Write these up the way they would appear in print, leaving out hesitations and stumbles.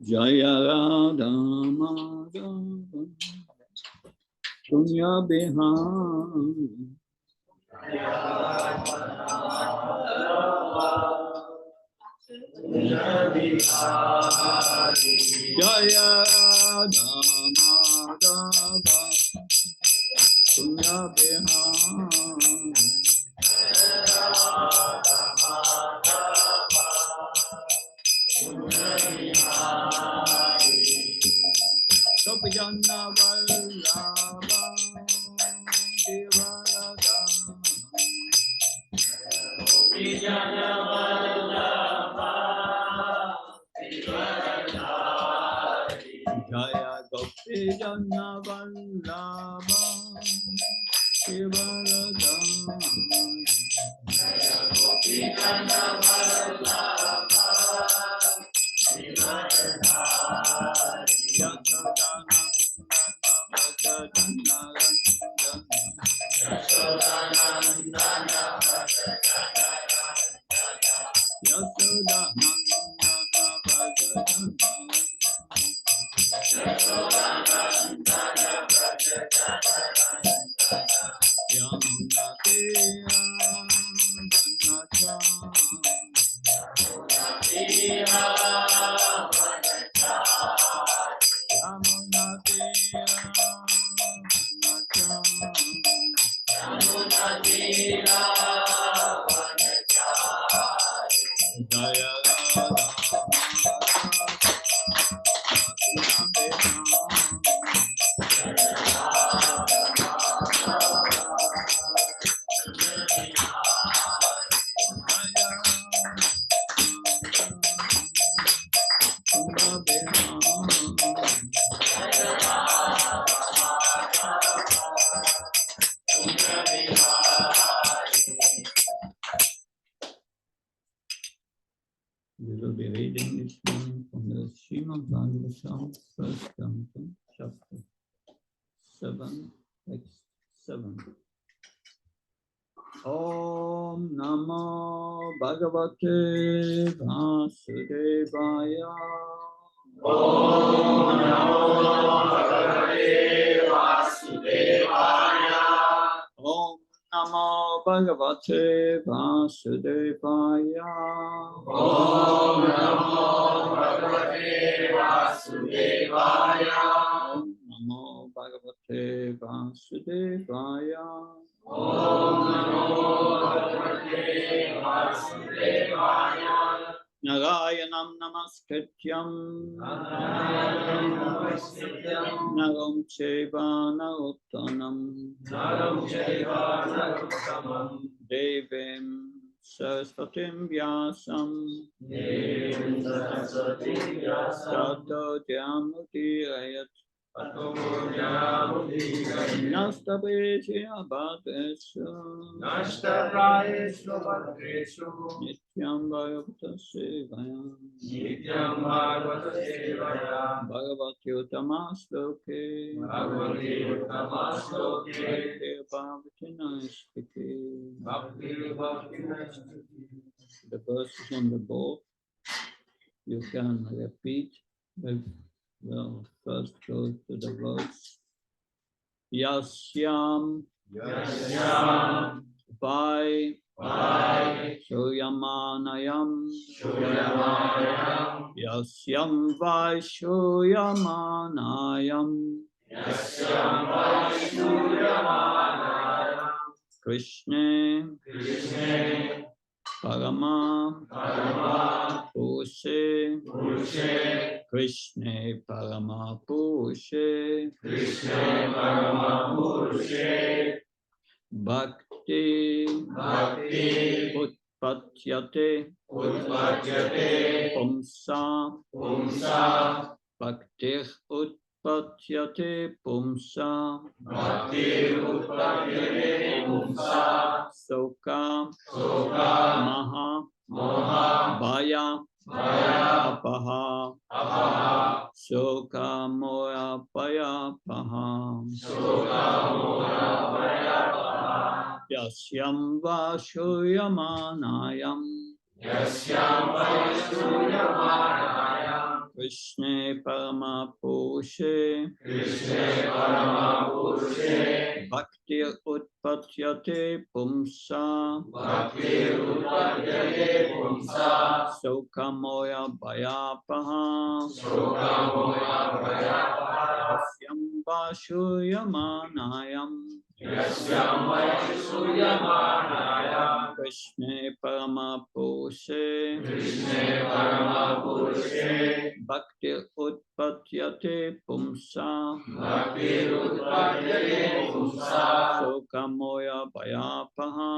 Jaya Radha Madhava Punya Bihari Jaya Radha Madhava Punya Bihari Gopijana Vallabha Devarada Gopijana Vallabha Devarada Jaya Gopijana Vallabha Devarada Jaya Gopijana Vallabha Devarada We will be reading this morning from the Srimad Bhagavatam, first canto, chapter 7, text 7. Om Namo Bhagavate Vasudevaya. Om Namo Bhagavate Vasudevaya. Om Namo Bhagavate Vasudevaya. Om Namo Bhagavate Vasudevaya. Om Namo Bhagavate Vasudevaya. Om Namo Bhagavate Vasudevaya. Narayanam Namaskrityam Naram Cheva Narottanam Devim Saraswatim Vyasam Tato Jamudirayat Nastabrayeshu Abhadreshu Nityam Bhagavata Sevaya Bhagavati Uttama Sloke Bhagavati Naistike. The verses on the board you can repeat. We'll first go to the verse. Yasyam Vai Shoyamanayam Yasyam Vai Shoyamanayam Krishna Parama Purushe Krishna Parama Purushe Bhakti Utpatyate Pumsa Bhaktir Utpatyate Pumsa Soka Maha Bhaya Apaha Soka Moya Paya Paha Yasyam Vashuyamanayam Krishna Paramapurushe Bhakti Utpatyate Pumsa Sokamoya Bhayapaha Yasyam Vashuyamanayam Krishna Paramapurushe Bhakti Utpatyate Pumsa Sokamoya Bhayapaha.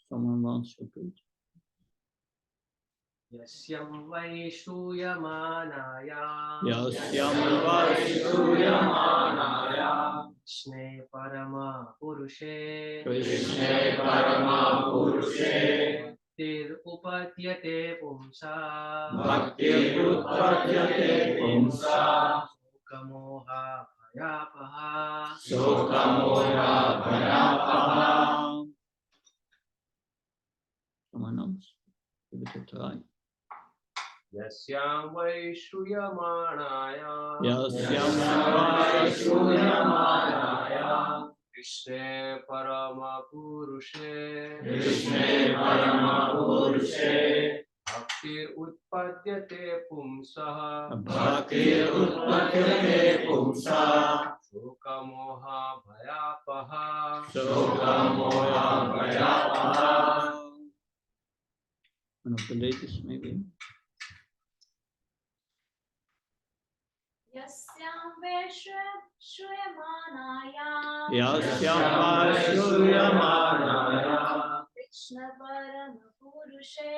Someone wants to read. Yasyam Vaishruyamanaya Krishne Parama Purushe Bhaktir Upatyate Pumsa Sokamoha Bhayapaha Someone else? Give it a try. Yasyam Vaishruyamanaya Krishne Parama Purushe Bhaktir Utpadyate Pumsaha Shokamoha Bhayapaha One of the ladies, maybe. Yasyam Vaishruyamanaya Krishna Paramapurushe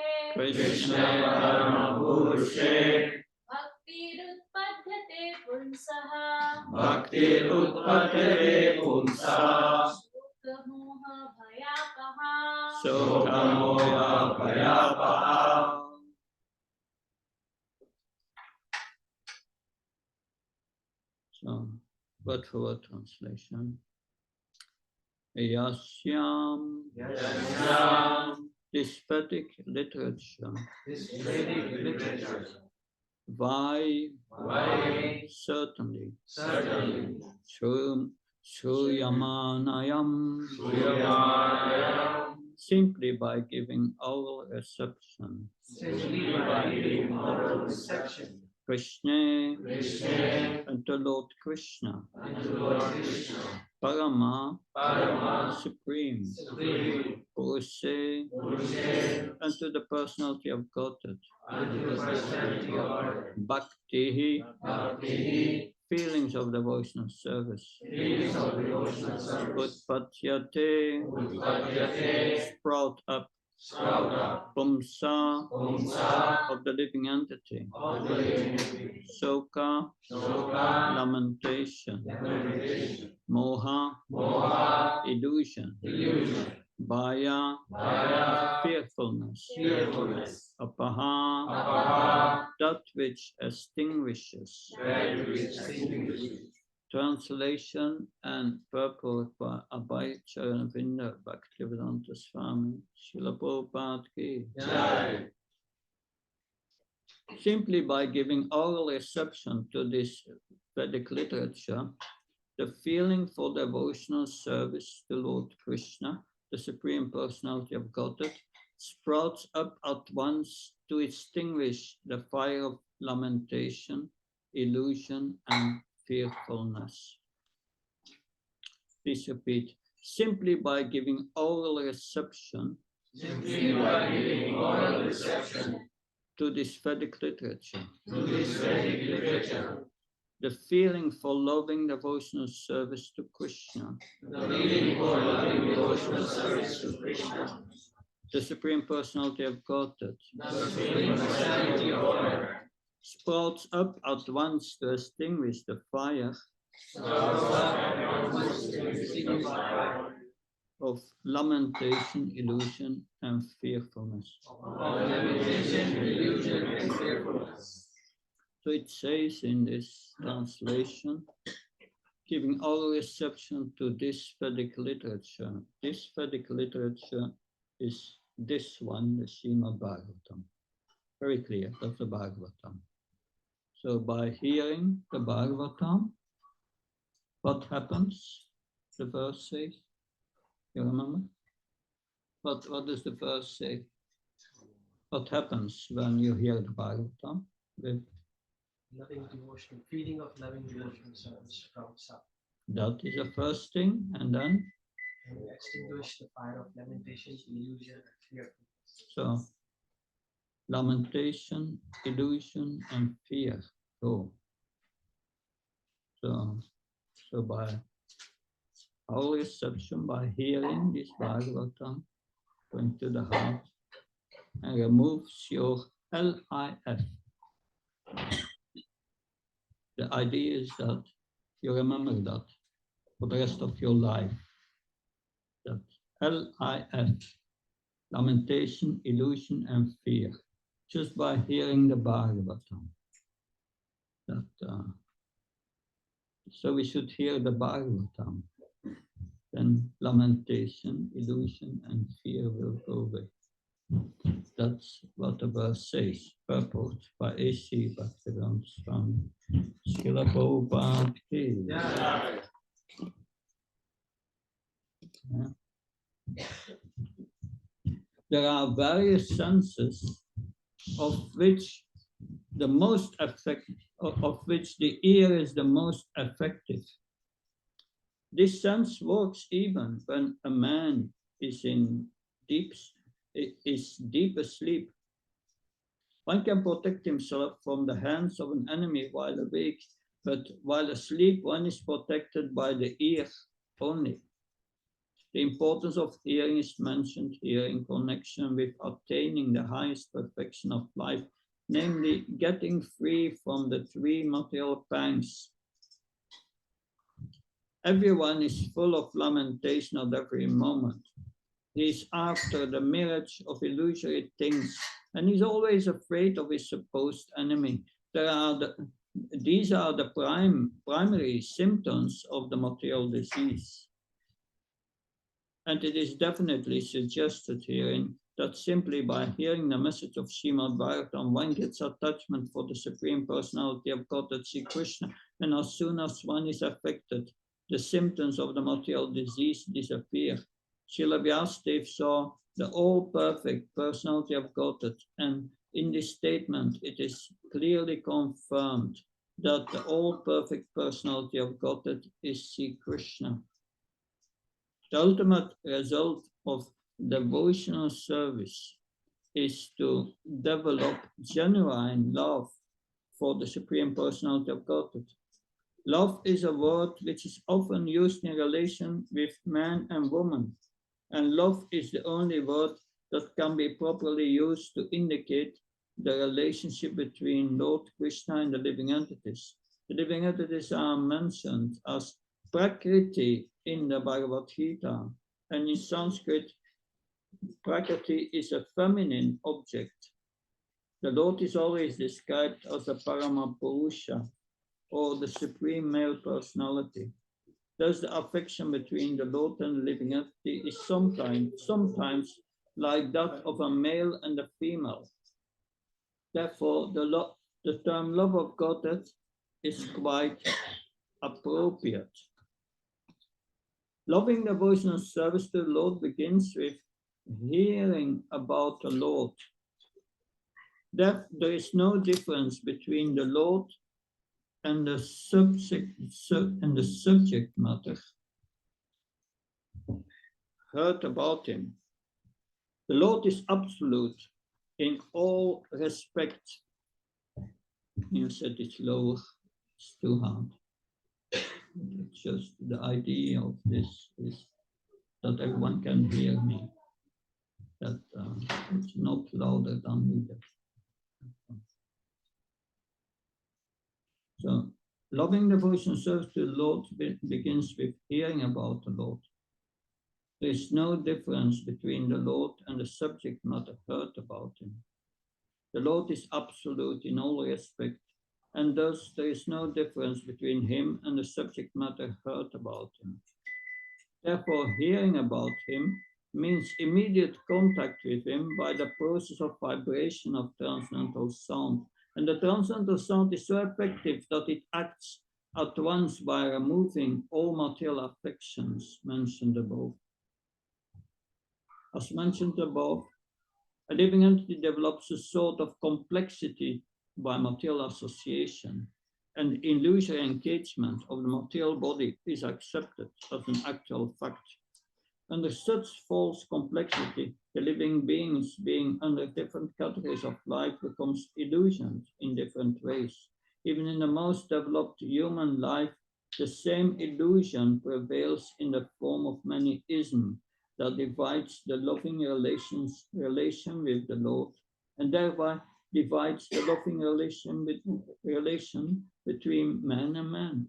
Bhaktirutpadyate Pumsaha Shokamoha Bhayapaha. So, word for word translation. Yasyam. This Vedic literature. Why? Certainly. Shruyamanayam. Simply by giving oral reception. Krishna and the Lord Krishna. Parama, Supreme. Purushe and to the personality of Godhead. Bhakti, feelings of devotional service. Utpatyate, sprout up. Pumsa, of the living entity. Soka, lamentation. Moha, illusion. Bhaya, fearfulness. Apaha, that which extinguishes. Translation and purport by Abhay Charanavinda Bhaktivedanta Swami Srila Prabhupada ki. Simply by giving oral reception to this Vedic literature, the feeling for devotional service to Lord Krishna, the Supreme Personality of Godhead, sprouts up at once to extinguish the fire of lamentation, illusion, and fearfulness. Please repeat. Simply by giving oral reception, to this Vedic literature, the feeling for loving devotional service to Krishna, the Supreme Personality of Godhead, sprouts up at once to extinguish the fire of lamentation, illusion, and fearfulness. So it says in this translation, giving all reception to this Vedic literature. This Vedic literature is this one, the Srimad Bhagavatam. Very clear, that's the Bhagavatam. So by hearing the Bhagavatam, what happens? The verse says, you remember? What does the verse say? What happens when you hear the Bhagavatam? Loving devotion, feeling of loving devotion service comes up. That is the first thing, and then? And extinguish the fire of lamentation, illusion, and fear. So, lamentation, illusion, and fear go. So by our reception, by hearing this Bhagavatam, going to the heart, and removes your LIF. The idea is that you remember that for the rest of your life. That LIF, lamentation, illusion, and fear, just by hearing the Bhagavatam. So we should hear the Bhagavatam. Then lamentation, illusion, and fear will go away. That's what the verse says. Purport by A.C. Bhaktivedanta Swami. Srila Prabhupada ki. Yeah. There are various senses of which the ear is the most effective. This sense works even when a man is deep asleep. One can protect himself from the hands of an enemy while awake, but while asleep, one is protected by the ear only. The importance of hearing is mentioned here in connection with attaining the highest perfection of life, namely getting free from the three material pangs. Everyone is full of lamentation at every moment. He is after the mirage of illusory things, and he's always afraid of his supposed enemy. These are the primary symptoms of the material disease. And it is definitely suggested herein that simply by hearing the message of Srimad Bhagavatam, one gets attachment for the Supreme Personality of God, that Sri Krishna, and as soon as one is affected, the symptoms of the material disease disappear. Srila Vyasadeva saw the all-perfect personality of Godhead, and in this statement it is clearly confirmed that the all-perfect personality of Godhead is Sri Krishna. The ultimate result of devotional service is to develop genuine love for the Supreme Personality of Godhead. Love is a word which is often used in relation with man and woman, and love is the only word that can be properly used to indicate the relationship between Lord Krishna and the living entities. The living entities are mentioned as Prakriti in the Bhagavad Gita, and in Sanskrit, Prakriti is a feminine object. The Lord is always described as a Paramapurusha, or the supreme male personality. Thus, the affection between the Lord and the living entity is sometimes like that of a male and a female. Therefore, the term love of Godhead is quite appropriate. Loving devotional service to the Lord begins with hearing about the Lord. There is no difference between the Lord and the subject matter heard about him. The Lord is absolute in all respects. You said it's lower, it's too hard. It's just the idea of this is that everyone can hear me, that it's not louder than needed. So, loving devotion service to the Lord begins with hearing about the Lord. There is no difference between the Lord and the subject matter heard about him. The Lord is absolute in all respects, and thus there is no difference between him and the subject matter heard about him. Therefore, hearing about him means immediate contact with him by the process of vibration of transcendental sound. And the transcendental sound is so effective that it acts at once by removing all material affections mentioned above. As mentioned above, a living entity develops a sort of complexity by material association, and illusory engagement of the material body is accepted as an actual fact. Under such false complexity, the living beings being under different categories of life becomes illusions in different ways. Even in the most developed human life, the same illusion prevails in the form of many isms that divides the loving relation with the Lord, and thereby divides the loving relation between man and man.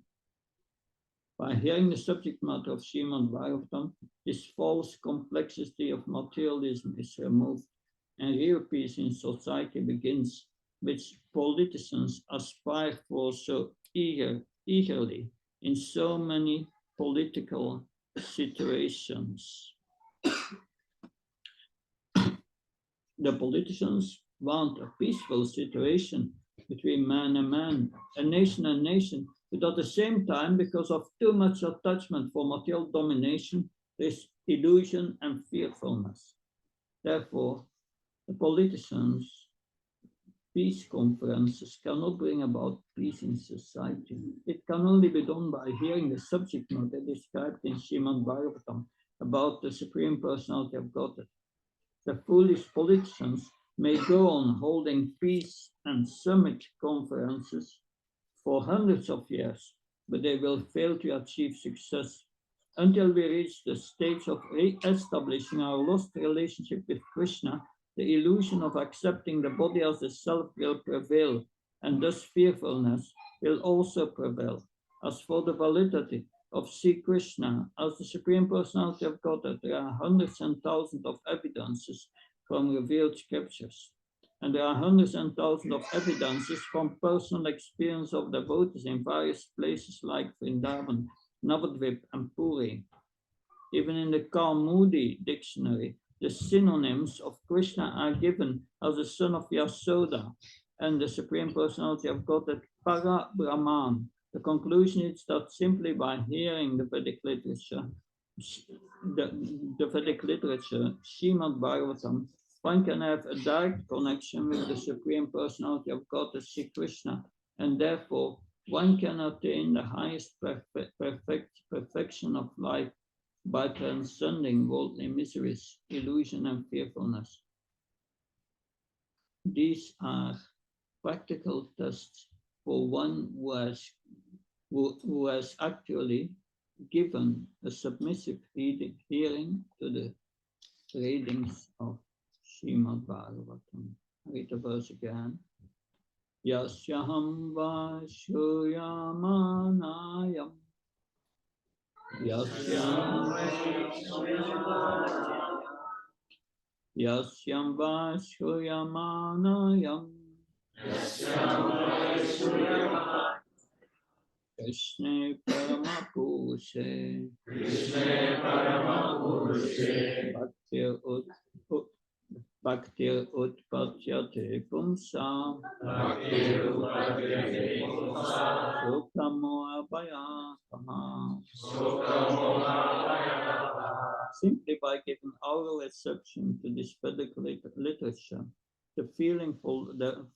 By hearing the subject matter of Srimad Bhagavatam, this false complexity of materialism is removed, and real peace in society begins, which politicians aspire for so eagerly in so many political situations. The politicians want a peaceful situation between man and man, and nation, but at the same time, because of too much attachment for material domination, there is illusion and fearfulness. Therefore, the politicians' peace conferences cannot bring about peace in society. It can only be done by hearing the subject matter described in Srimad Bhagavatam about the Supreme Personality of Godhead. The foolish politicians may go on holding peace and summit conferences for hundreds of years, but they will fail to achieve success until we reach the stage of re-establishing our lost relationship with Krishna. The illusion of accepting the body as the self will prevail, and thus fearfulness will also prevail. As for the validity of Sri Krishna as the Supreme Personality of Godhead, there are hundreds and thousands of evidences from revealed scriptures. And there are hundreds and thousands of evidences from personal experience of devotees in various places like Vrindavan, Navadvip, and Puri. Even in the Kaumudi dictionary, the synonyms of Krishna are given as the son of Yasoda and the Supreme Personality of Godhead, Para Brahman. The conclusion is that simply by hearing the Vedic literature, Srimad Bhagavatam, one can have a direct connection with the Supreme Personality of God, Sri Krishna, and therefore one can attain the highest perfection of life by transcending worldly miseries, illusion, and fearfulness. These are practical tests for one who has actually given a submissive hearing to the readings of Srimad Bhagavatam. Read the verse again. Yasyaham Vashuyamanayam Yasyam Vashuyamanayam Krishna Paramapurushe Bhaktir Utpatyate Pumsam Sukamo Abhayakaha. Simply by giving oral reception to this Vedic literature, the feeling for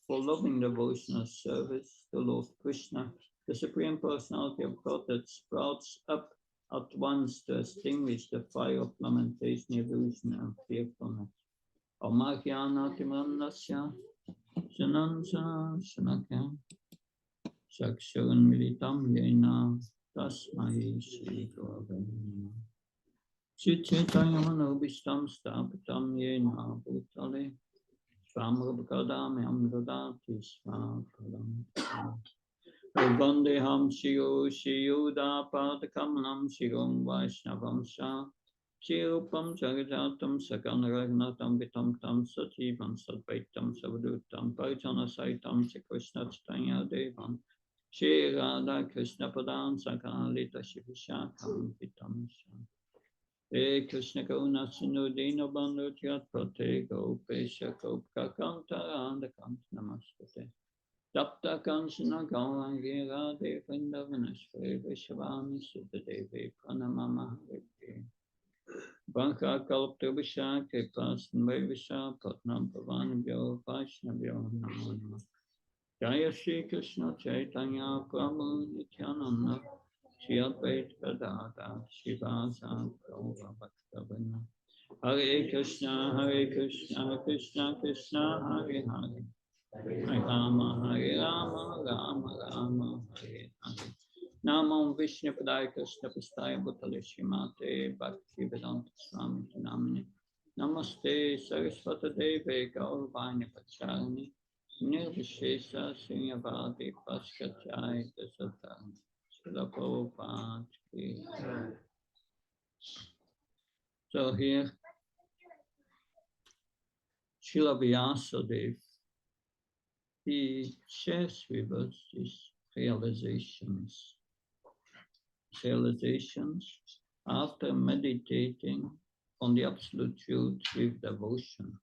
loving devotional service to Lord Krishna, the Supreme Personality of Godhead, sprouts up at once to extinguish the fire of lamentation, illusion, and fearfulness. Omakyana Timrandasya Shanansa Shanakya Shakshurun Militam Yena Tasmai Shri Gurave Chichaitayamanobishtam Stapitam Yena Bhutale Swamrabhakadam Yamdadati Swakadam Vandeham Shiyo Shiyuda Padakamanam Shirom Vaishnavam Sha Chirupam Jagajatam Saganaragnatam Vitam Tam Sativam Sadvaitam Savadutam Paritana Saitam Sikrishna Chaitanya Devam Shri Radha Krishna Padam Sakalita Shivishakam Vitam Sha. He Krishna Karuna Sindhu Dina Bandhu Tyat Pate Gopesha Gopka Kantara Kant Namaskate. Tapta Kansana Gaurangi Radhe Vrindavanashvare Vishwami Sutadevi Pranamama Haripi. Banka Kalptrubhisha Kripasan Vaivasha Patnam Pavanabhyo Vaishnavyo Namo Namo. Jaya Shri Krishna Chaitanya Prabhu Nityananda Shri Advaita Gadadhar Shivasa Gaura Bhaktavana. Hare Krishna Krishna Krishna Hare Hare. Hare Rama Rama Rama Hare Hare. Namo Vishnu Padaya Krishna Pastaya Bhutale Shrimate Bhakti Vedanta Swami Namini. Namaste Saraswata Deve Gauravani Pacharani. Nirvishesha Srinyavadi Paskachai Dasatani. Srila Prabhupada ki. So here, Srila Vyasadeva, he shares with us his realizations after meditating on the absolute truth with devotion.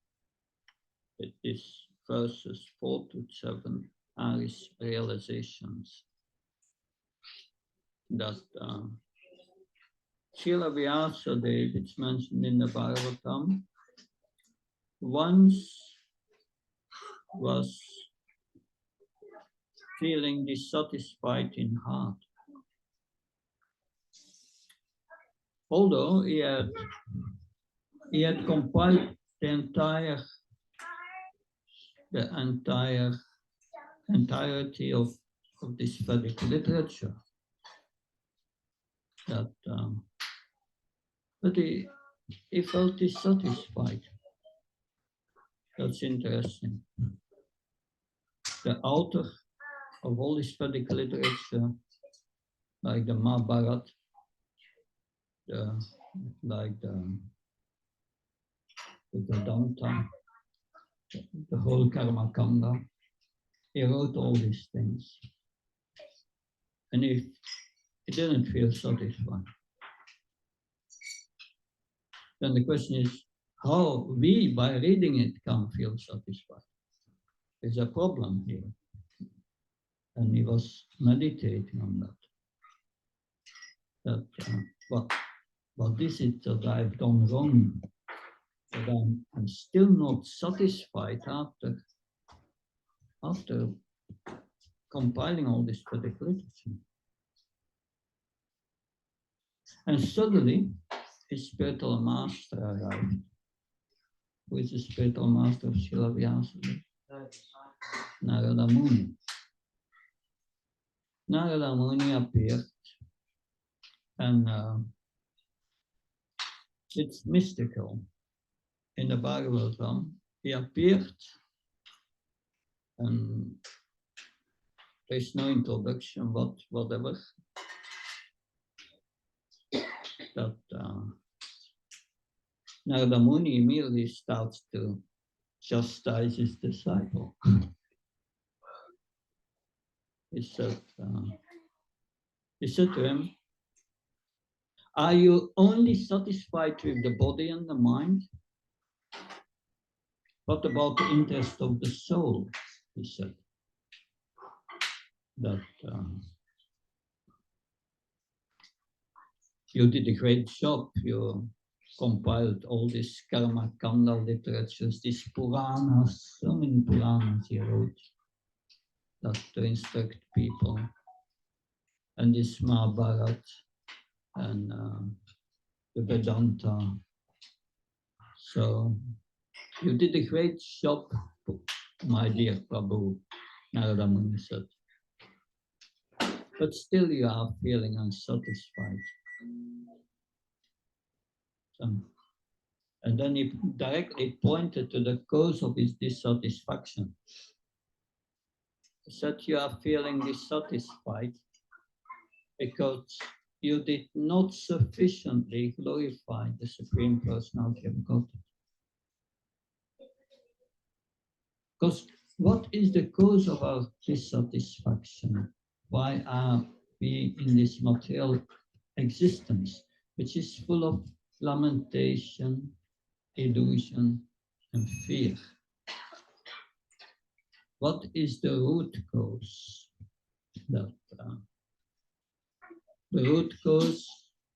It is verses 4 to 7 are his realizations that Srila Vyasadeva, it's mentioned in the Bhagavatam, once was feeling dissatisfied in heart. Although he had compiled the entirety of this Vedic literature, that but he felt dissatisfied. That's interesting. The author of all this Vedic literature, like the Mahabharata, like the Vedanta, the whole Karma Kanda, he wrote all these things. And he didn't feel satisfied. Then the question is, how we, by reading it, can feel satisfied? There's a problem here. And he was meditating on that. What is it that I've done wrong? That I'm still not satisfied after compiling all this Vedic literature. And suddenly, his spiritual master arrived. Who is the spiritual master of Srila Vyasadeva? Narada Muni. Narada Muni appeared, and it's mystical. In the Bhagavatam, he appeared, and there's no introduction, whatever. That Narada Muni immediately starts to chastise his disciple. He said to him, are you only satisfied with the body and the mind? What about the interest of the soul? He said. That you did a great job. You compiled all these Karma Kanda literatures, these Puranas, so many Puranas he wrote that to instruct people. And this Mahabharata and the Vedanta. So you did a great job, my dear Prabhu, Narada Muni said. But still you are feeling unsatisfied. So, and then he directly pointed to the cause of his dissatisfaction. He said you are feeling dissatisfied because you did not sufficiently glorify the Supreme Personality of Godhead. Because what is the cause of our dissatisfaction? Why are we in this material existence, which is full of lamentation, illusion, and fear. What is the root cause? That the root cause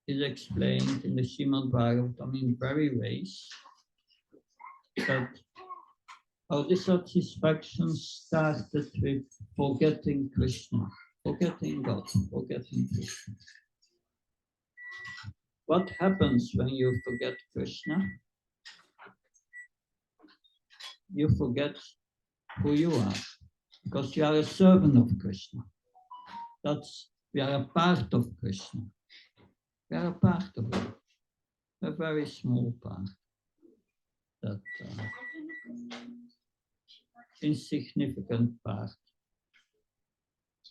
is explained in the Srimad Bhagavatam in very ways. That our dissatisfaction started with forgetting Krishna, forgetting God, forgetting Krishna. What happens when you forget Krishna? You forget who you are, because you are a servant of Krishna. We are a part of Krishna. We are a part of it, a very small part. That insignificant part.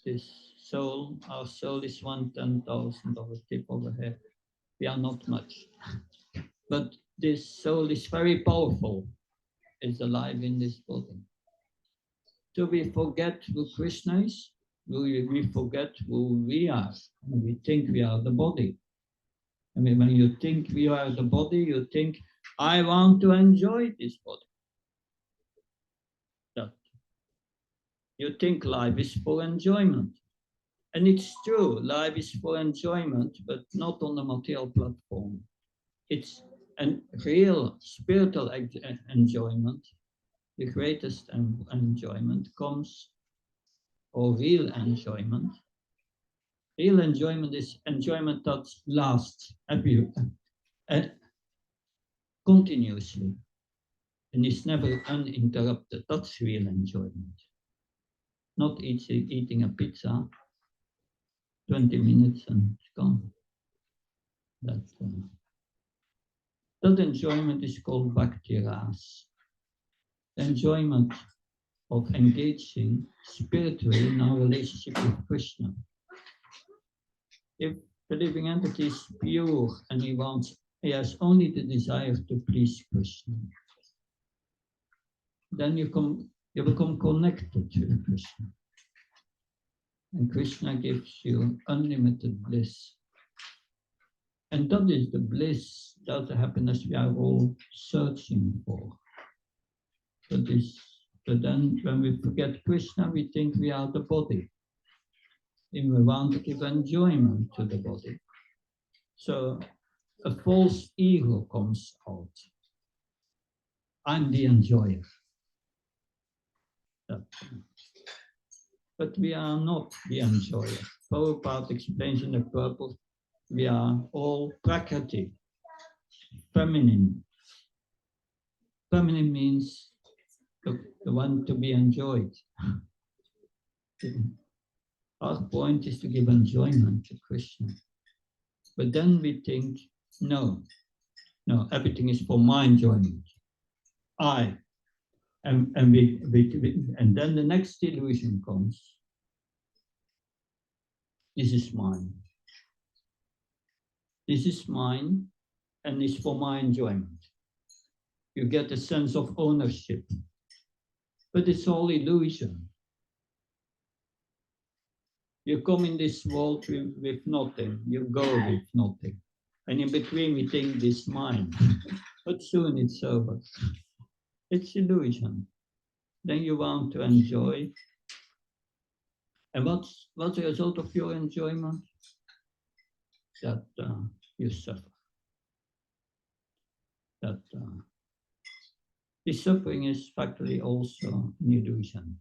This soul, our soul is 1/10,000 of a tip of a hair. We are not much. But this soul is very powerful. It's alive in this body. So we forget who Krishna is. We forget who we are. And we think we are the body. I mean, when you think we are the body, you think, I want to enjoy this body. That. You think life is for enjoyment. And it's true, life is for enjoyment, but not on the material platform. It's a real spiritual enjoyment. The greatest enjoyment comes, or real enjoyment. Real enjoyment is enjoyment that lasts continuously and is never uninterrupted. That's real enjoyment. Not eating a pizza, 20 minutes and it's gone. That enjoyment is called bhakti ras. Enjoyment of engaging spiritually in our relationship with Krishna. If the living entity is pure and he has only the desire to please Krishna, then you become connected with Krishna. And Krishna gives you unlimited bliss. And that is the bliss, that's the happiness we are all searching for. But then when we forget Krishna, we think we are the body. And we want to give enjoyment to the body. So a false ego comes out. I'm the enjoyer. But we are not the enjoyer. Prabhupada explains in the purpose, we are all prakriti, feminine. Feminine means the one to be enjoyed. Our point is to give enjoyment to Krishna. But then we think, no, everything is for my enjoyment. And then the next illusion comes. This is mine. This is mine and it's for my enjoyment. You get a sense of ownership. But it's all illusion. You come in this world with nothing, you go with nothing. And in between we think this is mine. But soon it's over. It's illusion. Then you want to enjoy. And what's the result of your enjoyment? That you suffer. That this suffering is factually also an illusion.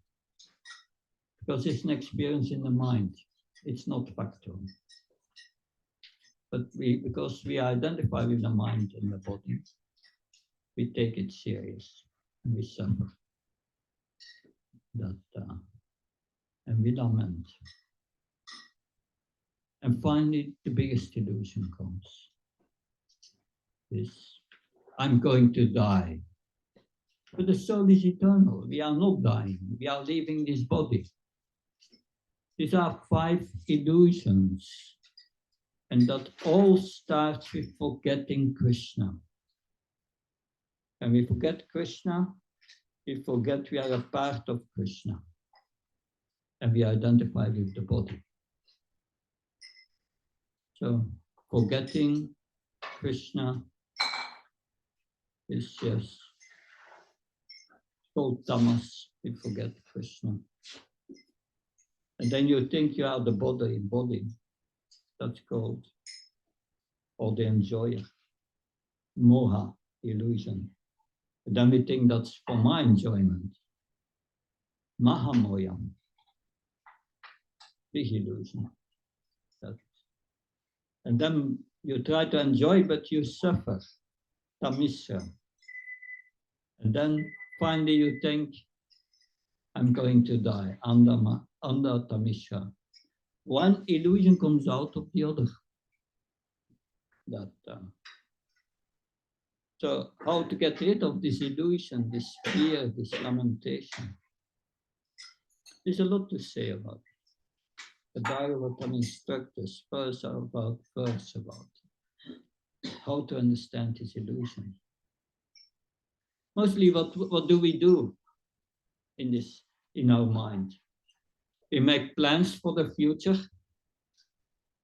Because it's an experience in the mind. It's not factual. But because we identify with the mind and the body, we take it serious and we suffer. And we lament. And finally, the biggest illusion comes. This, I'm going to die. But the soul is eternal. We are not dying. We are leaving this body. These are 5 illusions. And that all starts with forgetting Krishna. When we forget Krishna, we forget we are a part of Krishna. And we identify with the body. So forgetting Krishna is just called tamas. We forget Krishna. And then you think you are the body. That's called, or the enjoyer. Moha, illusion. And then we think that's for my enjoyment. Mahamoyam, big illusion. And then you try to enjoy, but you suffer. Tamisha. And then finally you think, I'm going to die under Tamisha. One illusion comes out of the other. So how to get rid of this illusion, this fear, this lamentation? There's a lot to say about it. The Bhagavatam instructors verse about how to understand this illusion. Mostly what do we do in our mind? We make plans for the future.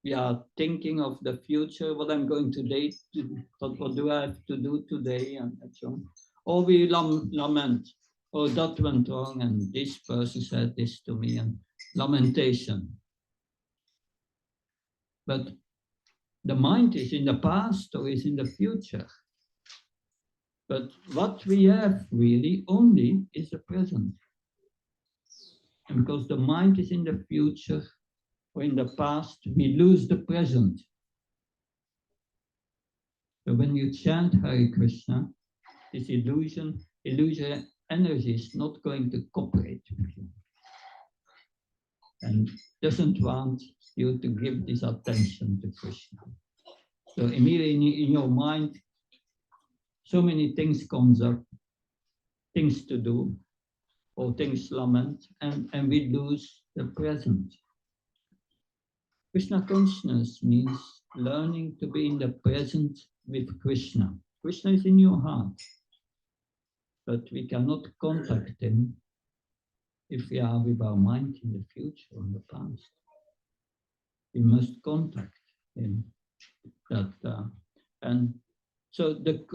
We are thinking of the future, what I'm going to do, what do I have to do today, and so on. Or we lament, oh, that went wrong, and this person said this to me, and lamentation. But the mind is in the past or is in the future. But what we have really only is the present. And because the mind is in the future or in the past, we lose the present. So when you chant Hare Krishna, this illusion energy is not going to cooperate with you and doesn't want you to give this attention to Krishna. So immediately in your mind, so many things comes up, things to do, or things lament, and we lose the present. Krishna consciousness means learning to be in the present with Krishna. Krishna is in your heart, but we cannot contact him if we are with our mind in the future or in the past. We must contact him. And so the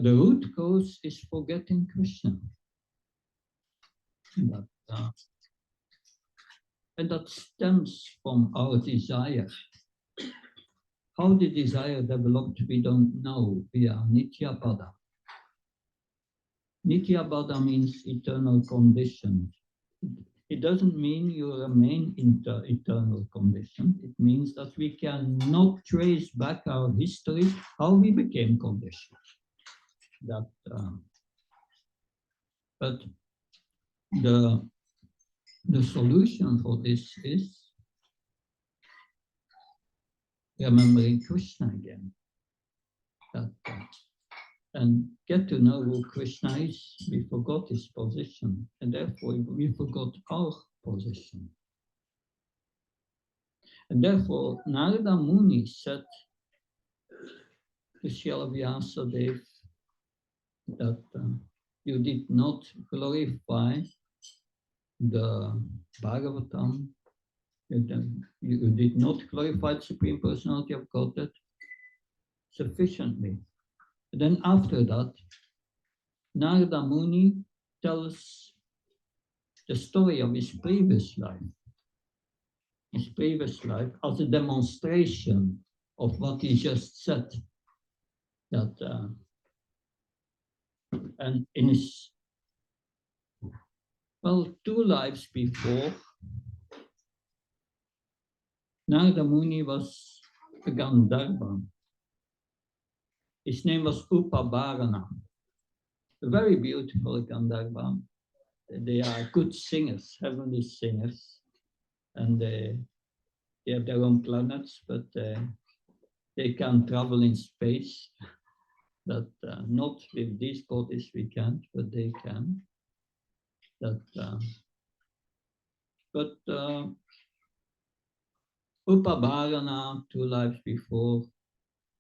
root cause is forgetting Krishna. And that stems from our desire. How the desire developed, we don't know. We are Nityapada. Nityapada means eternal conditions. It doesn't mean you remain in the eternal condition. It means that we cannot trace back our history, how we became conditioned. But the solution for this is remembering Krishna again. And get to know who Krishna is. We forgot his position, and therefore we forgot our position. And therefore, Narada Muni said to Srila Vyasadeva that you did not glorify the Bhagavatam, you did not glorify the Supreme Personality of Godhead sufficiently. Then after that, Narada Muni tells the story of his previous life. His previous life as a demonstration of what he just said. And in his, 2 lives before, Narada Muni was a Gandharva. His name was Upabharana, a very beautiful Gandharva. They are good singers, heavenly singers, and they have their own planets, but they can travel in space. That not with these bodies we can't, but they can. But Upabharana, 2 lives before,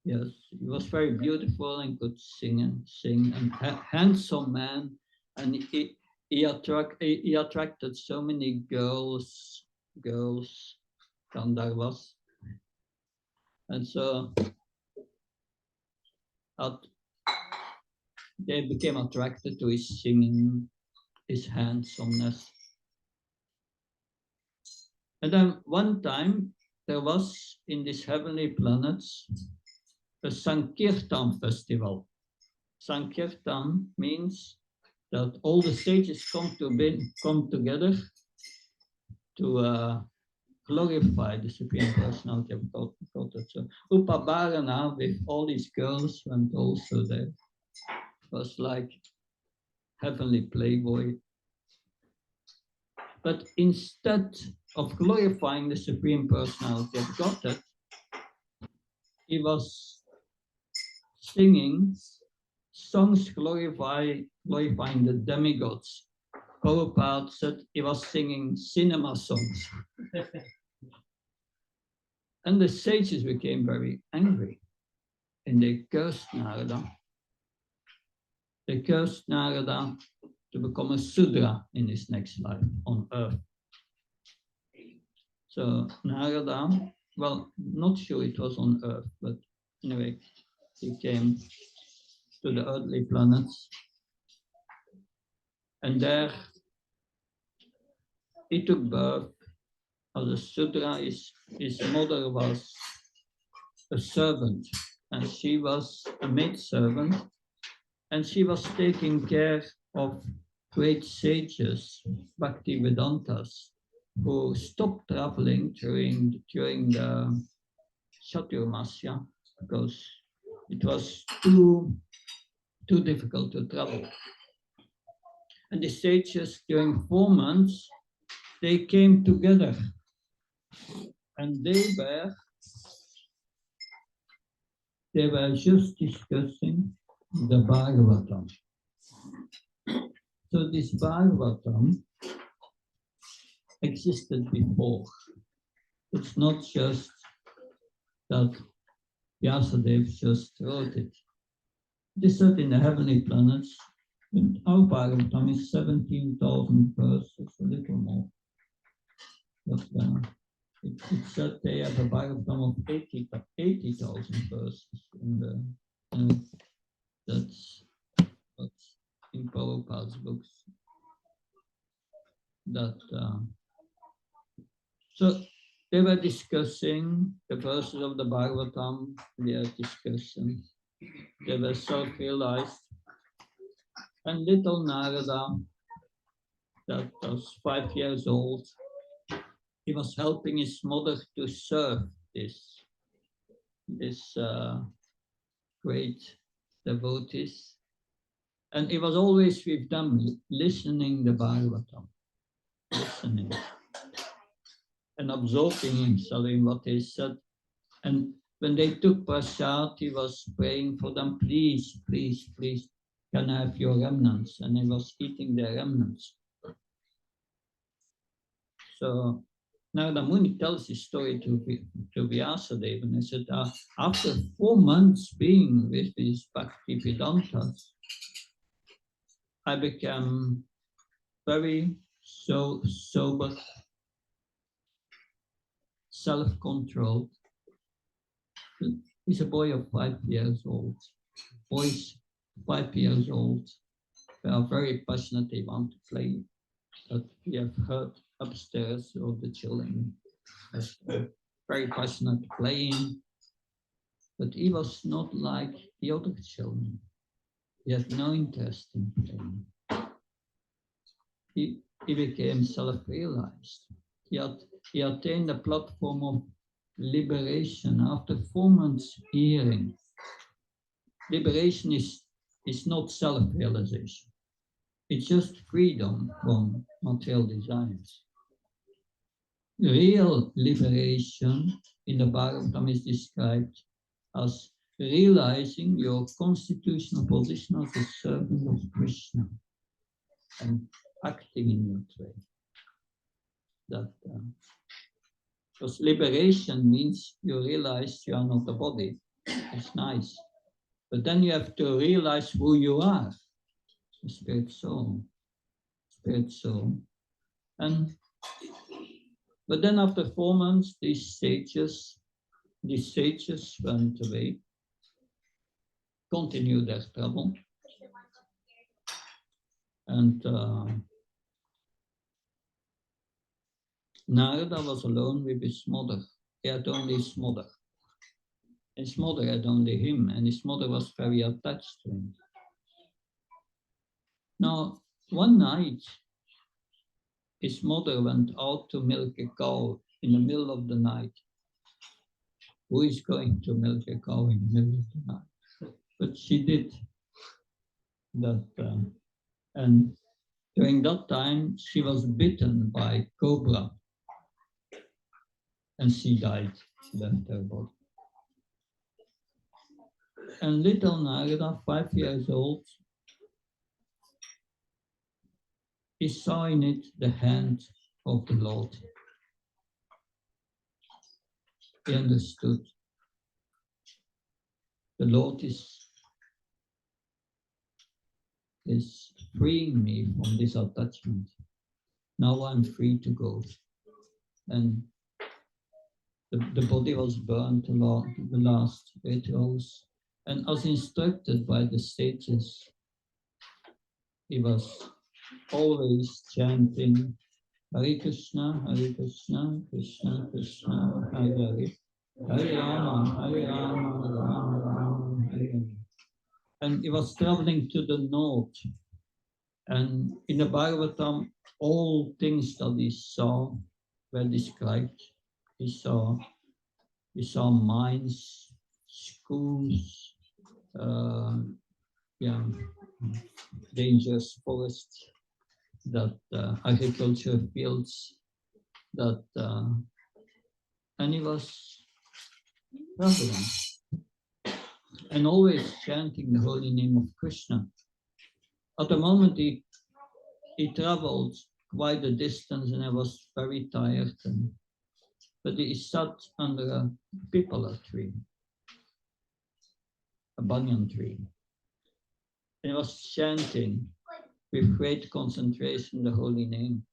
yes, he was very beautiful and could sing, and handsome man, and he attracted so many girls, Gandharvas. And so they became attracted to his singing, his handsomeness. And then one time there was in these heavenly planets a Sankirtan festival. Sankirtan means that all the sages come together to glorify the Supreme Personality of Godhead. So Upabarana with all these girls went also there. It was like heavenly playboy. But instead of glorifying the Supreme Personality of Godhead, he was singing songs glorifying the demigods. Prabhupada said he was singing cinema songs. And the sages became very angry and they cursed Narada. They cursed Narada to become a Sudra in his next life on earth. So Narada, well, not sure it was on earth, but anyway, he came to the earthly planets. And there he took birth as a Sudra. His mother was a servant, and she was a maidservant, and she was taking care of great sages, Bhakti Vedantas, who stopped traveling during the Chaturmasya because it was too difficult to travel. And the sages during 4 months, they came together and they were just discussing the Bhagavatam. So this Bhagavatam existed before. It's not just that Vyasadeva just wrote it. It is said in the heavenly planets, our Bhagavatam is 17,000 verses, a little more. But it said they have a Bhagavatam of 80,000 verses. And that's what's in Prabhupada's books. So they were discussing the verses of the Bhagavatam, they are discussing, they were self-realized. And little Narada, that was 5 years old, he was helping his mother to serve this great devotees. And he was always with them, listening the Bhagavatam, listening and absorbing himself in what they said. And when they took prasad, he was praying for them, please, please, please, can I have your remnants? And he was eating their remnants. So Narada Muni tells his story to Vyasadeva, and he said, after 4 months being with these Bhakti Vedantas, I became very sober, self-controlled. He's a boy of 5 years old. Boys 5 years old, they are very passionate, they want to play. That we have heard upstairs of the children. Very passionate playing. But he was not like the other children. He had no interest in playing. He became self-realized. He attained a platform of liberation after 4 months hearing. Liberation is not self-realization. It's just freedom from material desires. Real liberation in the Bhagavatam is described as realizing your constitutional position as a servant of Krishna and acting in that way. Because liberation means you realize you are not a body. It's nice. But then you have to realize who you are. Spirit soul. But then after 4 months, these sages went away, continued their travel. And Narada was alone with his mother. He had only his mother. His mother had only him, and his mother was very attached to him. Now, one night, his mother went out to milk a cow in the middle of the night. Who is going to milk a cow in the middle of the night? But she did that. And during that time, she was bitten by cobra. And she died, left her body. And little Narada, 5 years old, he saw in it the hand of the Lord. He understood. The Lord is freeing me from this attachment. Now I'm free to go. And the body was burned, the last rituals. And as instructed by the sages, he was always chanting Hare Krishna, Krishna Krishna, Hare Hare, Hare Rama, Rama Rama, Hare Hare. And he was traveling to the north. And in the Bhagavatam, all things that he saw were described. He saw mines, schools, dangerous forests, that agriculture fields, that and he was traveling and always chanting the holy name of Krishna. At the moment he traveled quite a distance and I was very tired, but he sat under a pipala tree, a banyan tree, and he was chanting with great concentration the holy name.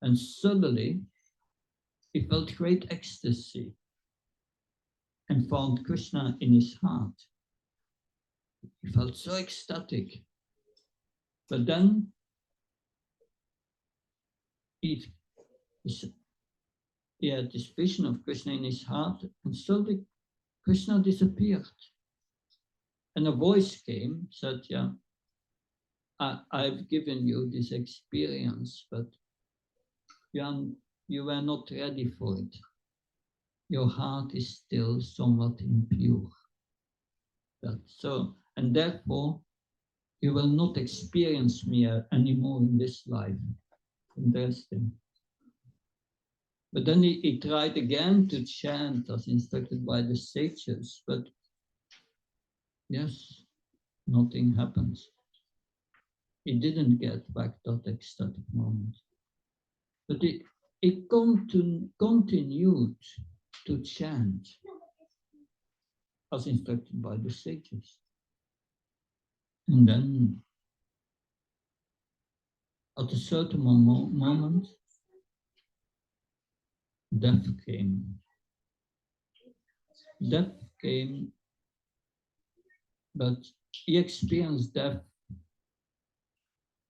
And suddenly he felt great ecstasy and found Krishna in his heart. He felt so ecstatic. But then he had this vision of Krishna in his heart, and suddenly Krishna disappeared. And a voice came, said, yeah, I've given you this experience, but you were not ready for it. Your heart is still somewhat impure. And therefore, you will not experience me anymore in this life. Interesting. But then he tried again to chant as instructed by the sages, but yes, nothing happens. He didn't get back that ecstatic moment. But he continued to chant as instructed by the sages. And then at a certain moment, death came. Death came, but he experienced death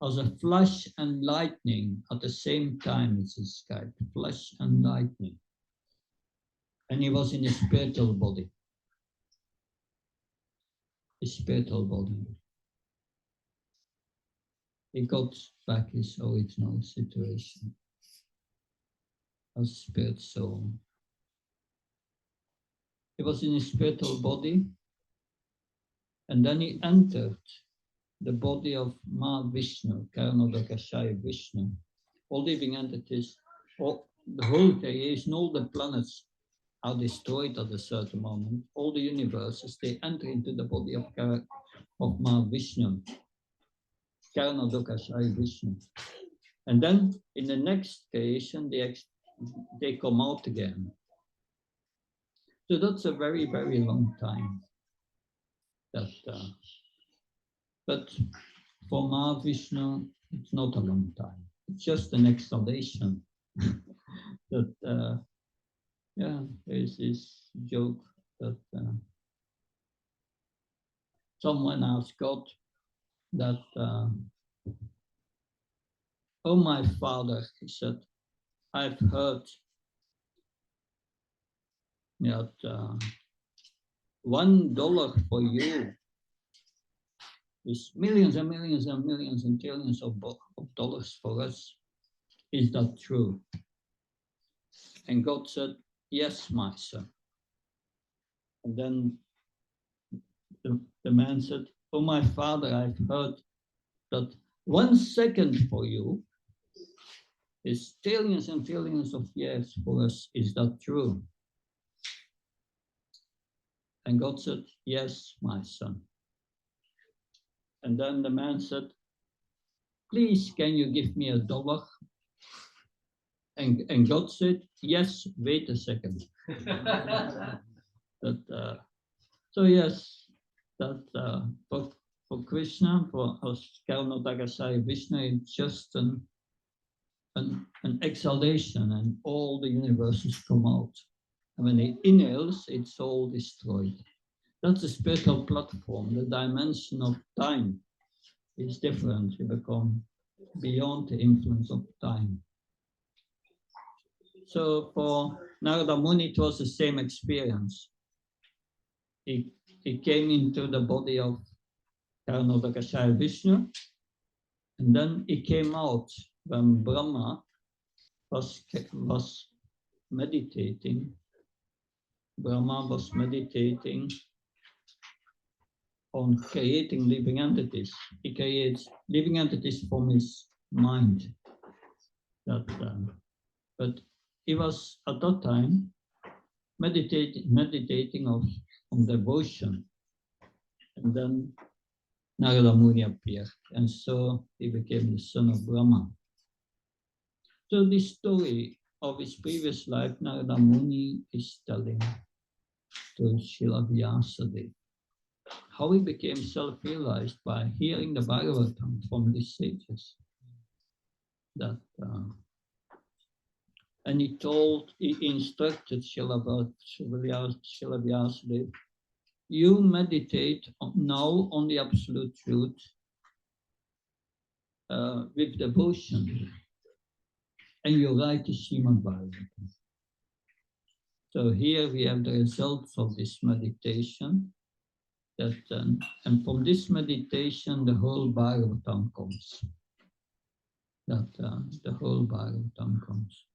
as a flash and lightning at the same time, it's described, flash and lightning. And he was in a spiritual body. A spiritual body. He got back his original situation as spirit soul. He was in a spiritual body, and then he entered the body of Vishnu, Karanodakashaya Vishnu. All living entities, the whole creation, all the planets are destroyed at a certain moment. All the universes, they enter into the body of Vishnu, Karanodakashaya Vishnu. And then in the next creation, they come out again. So that's a very, very long time. But for Mahavishnu, it's not a long time. It's just an exhalation. There's this joke that someone asked God that oh my father, he said, I've heard that $1 for you is millions and millions and millions and trillions of dollars for us. Is that true? And God said, yes, my son. And then the man said, oh my father, I've heard that 1 second for you is trillions and trillions of years for us. Is that true? And God said, yes, my son. And then the man said, please, can you give me $1? And God said, yes, wait a second. So yes, that for Krishna, for us Karnodakasaya Vishnu, it's just an exhalation and all the universes come out. And when it inhales, it's all destroyed. That's a spiritual platform. The dimension of time is different. You become beyond the influence of time. So for Narada Muni, it was the same experience. He came into the body of Karnodakasaya Vishnu, and then he came out when Brahma was meditating. Brahma was meditating on creating living entities. He creates living entities from his mind. But he was at that time meditating on devotion. And then Narada Muni appeared, and so he became the son of Brahma. So this story of his previous life, Narada Muni is telling to Srila Vyasadeva how he became self-realized by hearing the Bhagavatam from these sages. And he instructed Srila Vyasadeva, you meditate now on the absolute truth with devotion, and you write the Srimad Bhagavatam. So here we have the results of this meditation. And from this meditation, the whole Bhagavatam comes. The whole Bhagavatam comes.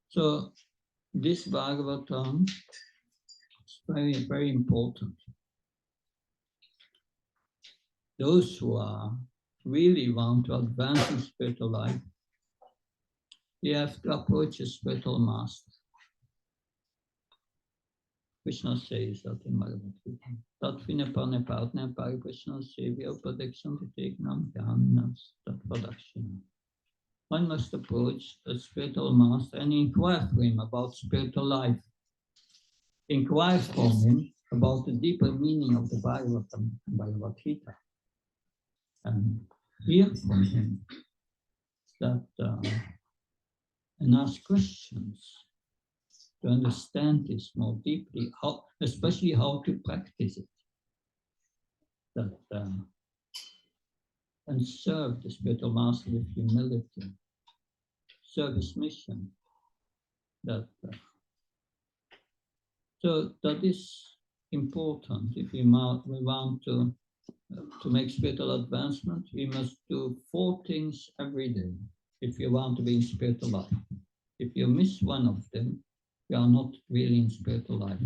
So this Bhagavatam is very, very important. Those who really want to advance in spiritual life, they have to approach a spiritual master. Krishna says that in Bhagavad Gita. Tatvinapane partner Krishna Sevya Protection to take Nam Jhanas Tatpadakshina. One must approach a spiritual master and inquire from him about spiritual life. Inquire from him about the deeper meaning of the Bhagavatam and Bhagavad Gita. And hear from him and ask questions to understand this more deeply, especially how to practice it. And serve the spiritual master with humility. Serve his mission. So that is important. If we want to make spiritual advancement, we must do 4 things every day if you want to be in spiritual life. If you miss one of them, you are not really in spiritual life.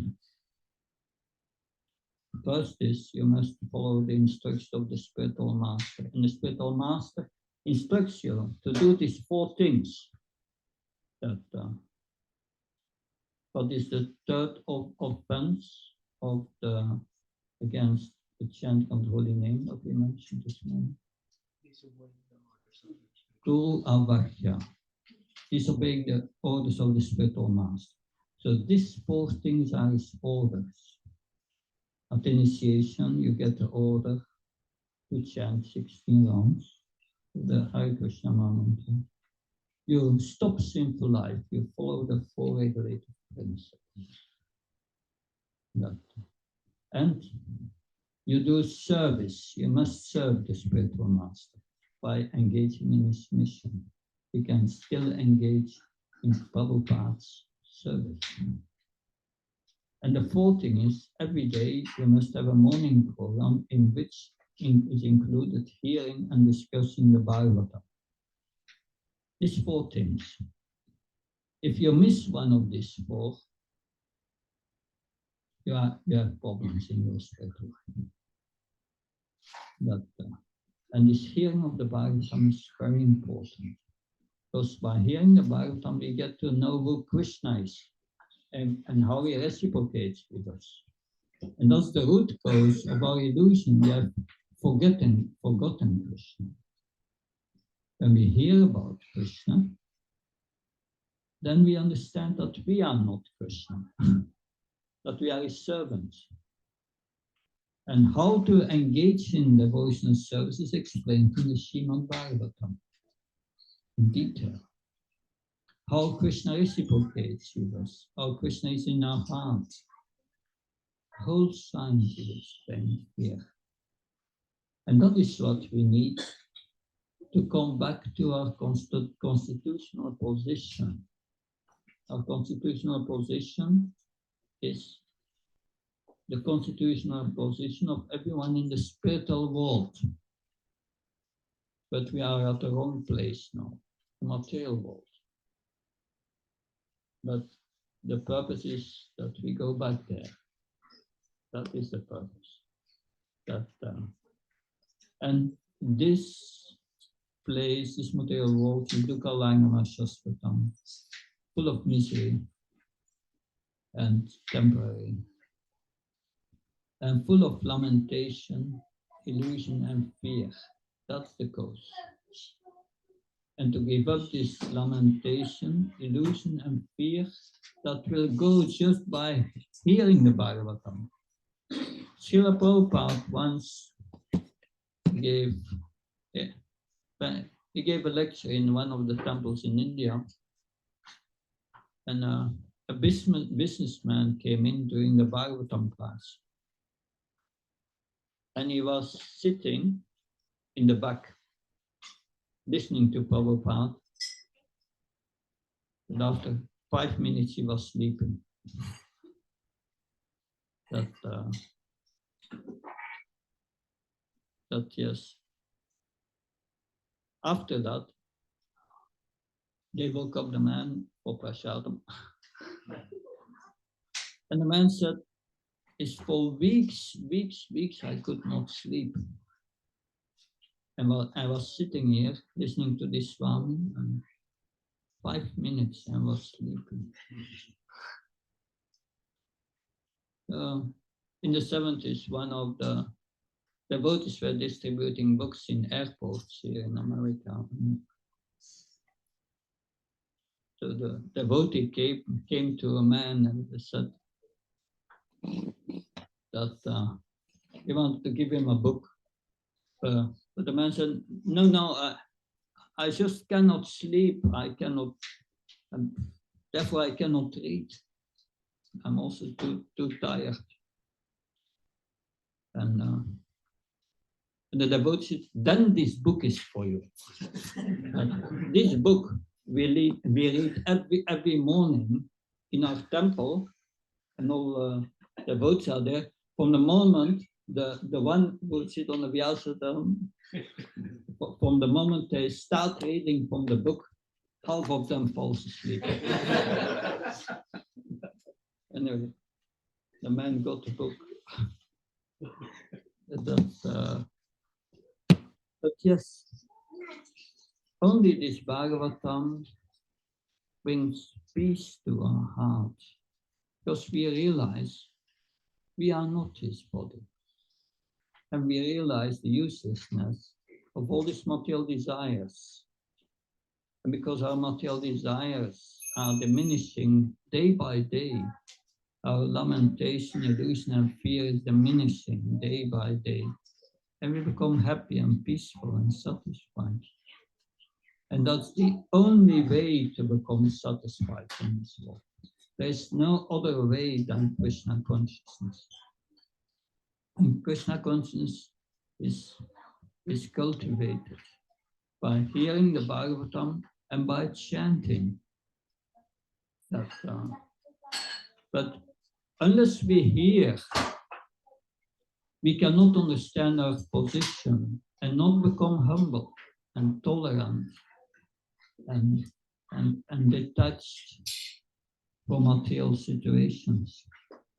First is you must follow the instructions of the spiritual master. And the spiritual master instructs you to do these 4 things. What is the third offense against the chanting of the holy name that we mentioned this morning? Guru Avahya. Disobeying the orders of the spiritual master. So these 4 things are his orders. At initiation, you get the order to chant 16 rounds of the Hare Krishna mantra. You stop sinful life. You follow the 4 regulated principles. And you do service. You must serve the spiritual master. by engaging in his mission. We can still engage in Prabhupada's service. And the fourth thing is, every day you must have a morning program in which is included hearing and discussing the Bhagavatam. These four things. If you miss one of these four, you have problems in your spiritual life. And this hearing of the Bhagavatam is very important. Because by hearing the Bhagavatam, we get to know who Krishna is and how he reciprocates with us. And that's the root cause of our illusion. We have forgotten Krishna. When we hear about Krishna, then we understand that we are not Krishna, that we are his servants. And how to engage in devotional service is explained in the Srimad Bhagavatam in detail. How Krishna reciprocates with us, how Krishna is in our hearts. Whole science is explained here. And that is what we need to come back to our constitutional position. Our constitutional position is the constitutional position of everyone in the spiritual world. But we are at the wrong place now, the material world. But the purpose is that we go back there. That is the purpose. And this place, this material world, is Dukkha Langama Shasvatam, full of misery and temporary, and full of lamentation, illusion, and fear. That's the cause. And to give up this lamentation, illusion, and fear, that will go just by hearing the Bhagavatam. Srila Prabhupada once gave a lecture in one of the temples in India, and a businessman came in during the Bhagavatam class, and he was sitting in the back, listening to Prabhupada, and after 5 minutes he was sleeping. Yes. After that, they woke up the man for prasadam. And the man said, "It's for weeks, I could not sleep. And I was sitting here listening to this Swami, and 5 minutes I was sleeping." In the 70s, one of the devotees were distributing books in airports here in America. So the devotee came to a man and said that he wanted to give him a book. But the man said, no, I just cannot sleep. I cannot, and therefore I cannot read. I'm also too tired. And the devotee said, then this book is for you. This book we read every morning in our temple, and all devotees are there. From the moment the one who sit on the Vyasadam, from the moment they start reading from the book, half of them falls asleep. Anyway, the man got the book. But yes, only this Bhagavatam brings peace to our heart, because we realize we are not his body. And we realize the uselessness of all these material desires. And because our material desires are diminishing day by day, our lamentation, illusion, and fear is diminishing day by day. And we become happy and peaceful and satisfied. And that's the only way to become satisfied in this world. There's no other way than Krishna consciousness. And Krishna consciousness is cultivated by hearing the Bhagavatam and by chanting. But unless we hear, we cannot understand our position and not become humble and tolerant and detached from material situations.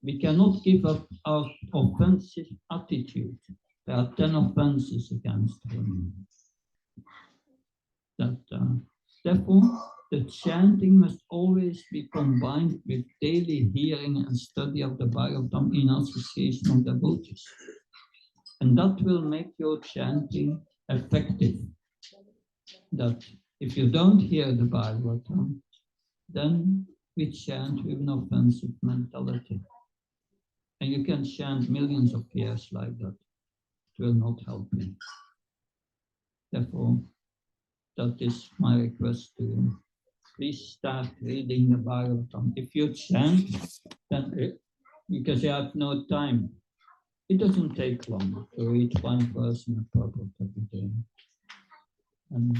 We cannot give up our offensive attitude. There are 10 offenses against women. Therefore, the chanting must always be combined with daily hearing and study of the Bhagavatam in association of devotees. And that will make your chanting effective. That if you don't hear the Bhagavatam, then we chant with an offensive mentality. And you can chant millions of years like that. It will not help you. Therefore, that is my request to you. Please start reading the Bhagavatam. If you chant, then because you have no time, it doesn't take long to read one verse in a purport every day. And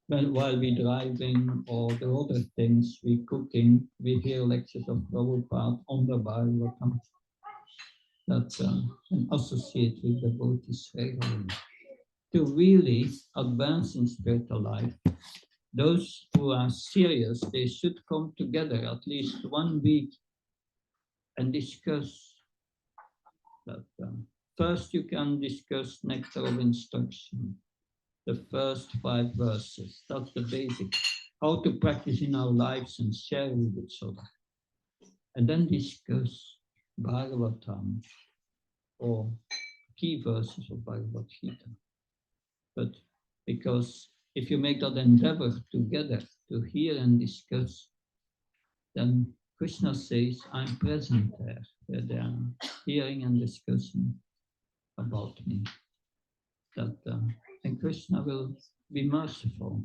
while we're driving or the other things, we're cooking, we hear lectures of Prabhupada on the Bhagavatam and associate with devotees regularly. To really advance in spiritual life, those who are serious, they should come together at least 1 week and discuss that. First, you can discuss nectar of instruction, the first 5 verses. That's the basic. How to practice in our lives and share with each other. And then discuss Bhagavatam or key verses of Bhagavad Gita. But because if you make that endeavor together to hear and discuss, then Krishna says, I'm present there, where they are hearing and discussing about me. And Krishna will be merciful.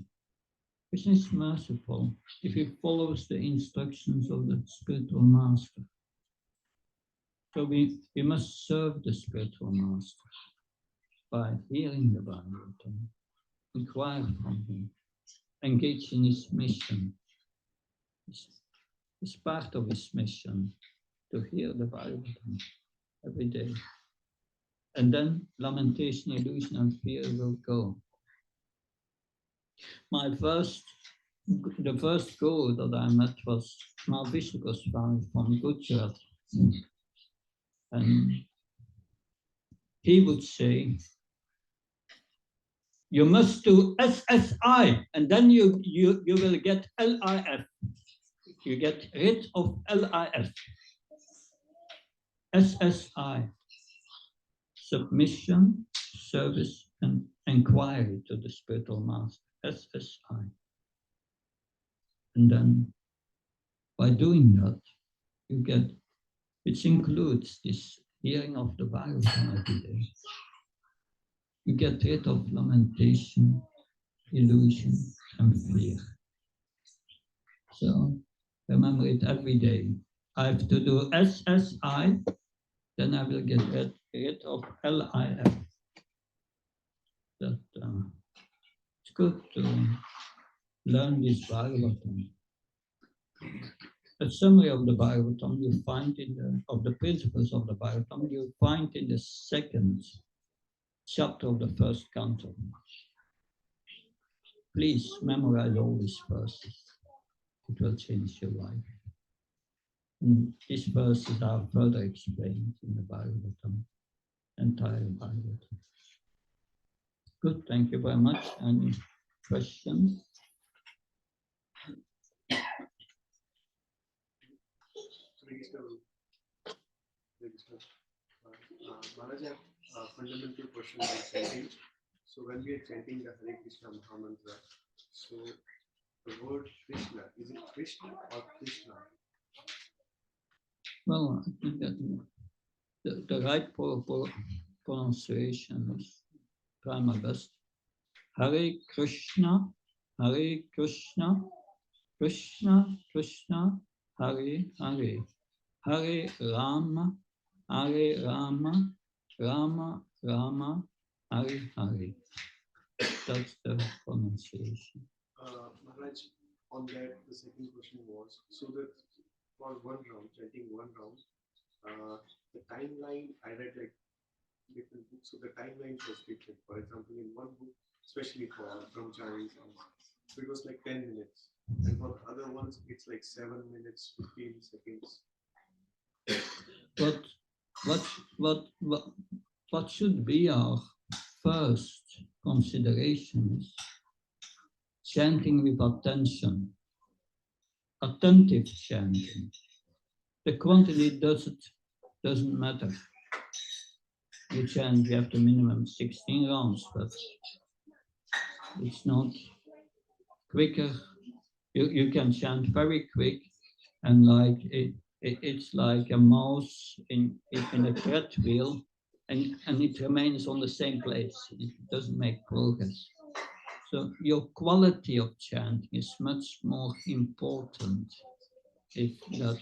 Krishna is merciful if he follows the instructions of the spiritual master. So we must serve the spiritual master by hearing the Bhagavatam, inquire from him, engage in his mission. It's part of his mission to hear the Bhagavatam every day. And then lamentation, illusion, and fear will go. The first guru that I met was Vishnu Goswami from Gujarat. And he would say, you must do SSI, and then you will get LIF. You get rid of LIF. SSI, submission, service, and inquiry to the spiritual master. SSI. And then by doing that, you get, which includes this hearing of the Bhagavatam every day. You get rid of lamentation, illusion, and fear. So remember it every day. I have to do SSI, then I will get rid of LIF. It's good to learn this Bhagavatam. A summary of the Bhagavatam you find of the principles of the Bhagavatam you find in the 2nd chapter of the 1st canto. Please memorize all these verses. It will change your life. And these verses are further explained in the Bhagavatam, entire Bhagavatam. Good, thank you very much. Any questions? Maharaj, I have a fundamental question on chanting. So when we are chanting the Hare Krishna Mahamantra, so the word Krishna, is it Krishna or Krishna? Well, I think that the right pronunciation is, try my best. Hare Krishna, Krishna Krishna, Hare Hare, Hare Rama, Rama Rama, Hare Hare. That's the pronunciation. Maharaj, on that, the second question was, so that for one round, chanting one round, the timeline, I read like different books, so the timeline was different. For example, in one book, especially for brahmachari songs, so it was like 10 minutes. And for other ones, it's like 7 minutes, 15 seconds. What should be our first consideration is chanting with attention, attentive chanting. The quantity doesn't matter. You chant, you have the minimum 16 rounds, but it's not quicker. You can chant very quick, and like it's like a mouse in a treadmill, and it remains on the same place. It doesn't make progress. So your quality of chanting is much more important if that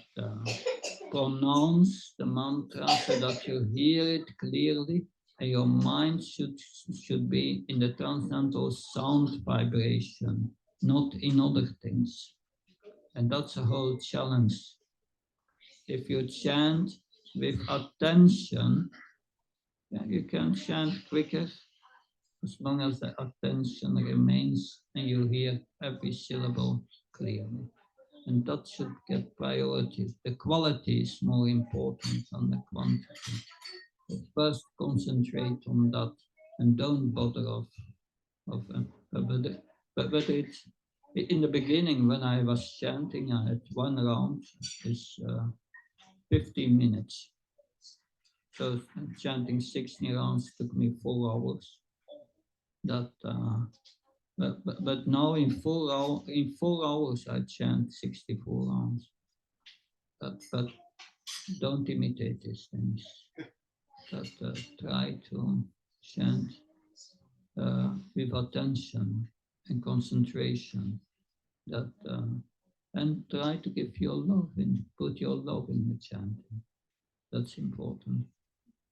pronounce the mantra so that you hear it clearly, and your mind should be in the transcendental sound vibration, not in other things. And that's a whole challenge. If you chant with attention, yeah, you can chant quicker as long as the attention remains and you hear every syllable clearly. And that should get priority. The quality is more important than the quantity. But first concentrate on that and don't bother but it's in the beginning when I was chanting, I had one round is 15 minutes. So chanting 16 rounds took me 4 hours. That but now in 4 hours I chant 64 rounds. But don't imitate these things. But try to chant with attention and concentration. That and try to give your love in, put your love in the chanting. That's important.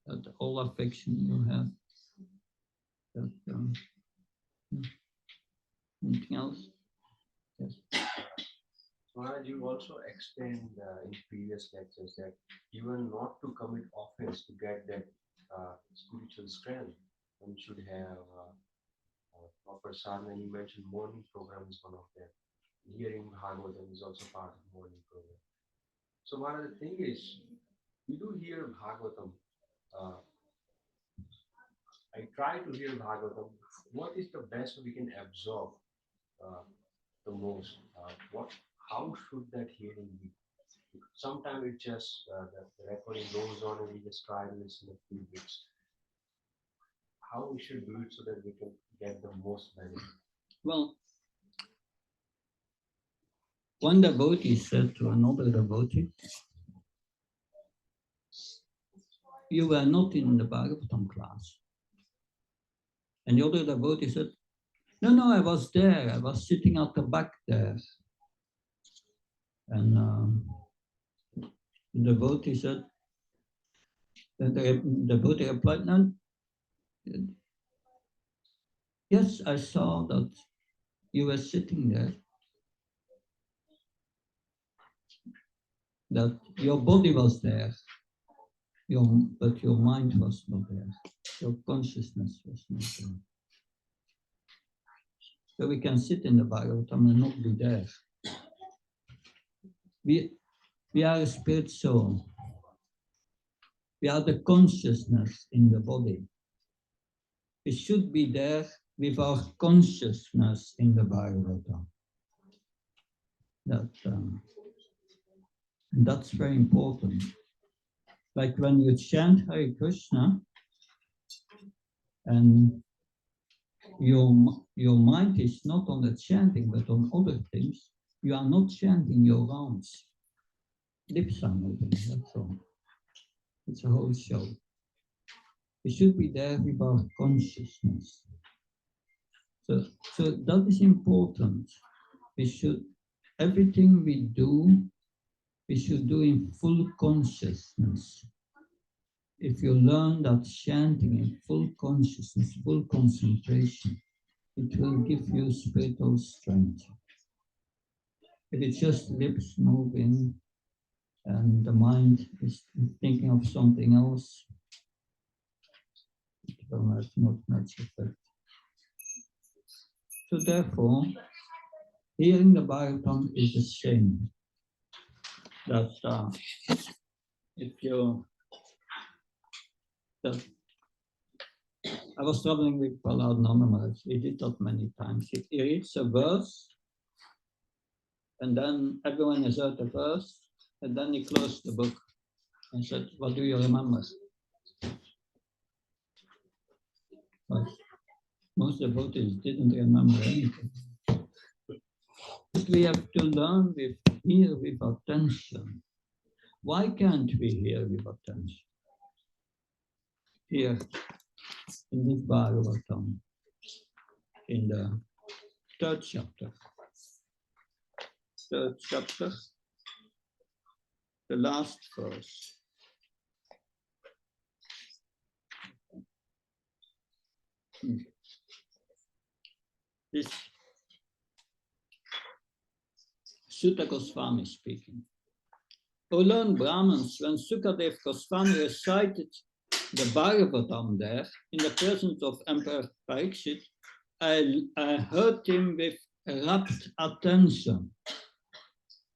That all affection you have. That anything else? Yes. Maharaj, you also explained in previous lectures that even not to commit offense to get that spiritual strength, one should have proper sadhana. And you mentioned morning program is one of them. Hearing Bhagavatam is also part of morning program. So Maharaj, the thing is, we do hear Bhagavatam. I try to hear Bhagavatam. What is the best we can absorb the most? How should that hearing be? Sometimes it just the recording goes on and we just try to listen a few bits. How we should do it so that we can get the most benefit? Well, one devotee said to another devotee, "You were not in the Bhagavatam class." And the other devotee said, No, I was there. I was sitting at the back there. And the devotee said, the devotee replied, No, yes, I saw that you were sitting there. That your body was there, but your mind was not there. Your consciousness was not there. So we can sit in the Bhagavatam and not be there. We are a spirit soul. We are the consciousness in the body. We should be there with our consciousness in the Bhagavatam. That's very important. Like when you chant Hare Krishna and your mind is not on the chanting but on other things, you are not chanting your rounds. Lips are moving, that's all. It's a whole show. We should be there with our consciousness. So that is important. Everything we should do in full consciousness. If you learn that chanting in full consciousness, full concentration, it will give you spiritual strength. If it's just lips moving and the mind is thinking of something else, it will have not much effect. So therefore, hearing the baritone is the same. That if you, that I was traveling with Paul Anonymous, he did that many times. He reads a verse, and then everyone has heard the verse, and then he closed the book and said, "What do you remember?" But most of the devotees didn't remember anything. But we have to learn with hear with attention. Why can't we hear with attention? Here in this Bhagavatam, in the third chapter, the last verse. This Sutta Goswami speaking. O learned Brahmins, when Sukadev Goswami recited the Bhagavatam there, in the presence of Emperor Parikshit, I heard him with rapt attention.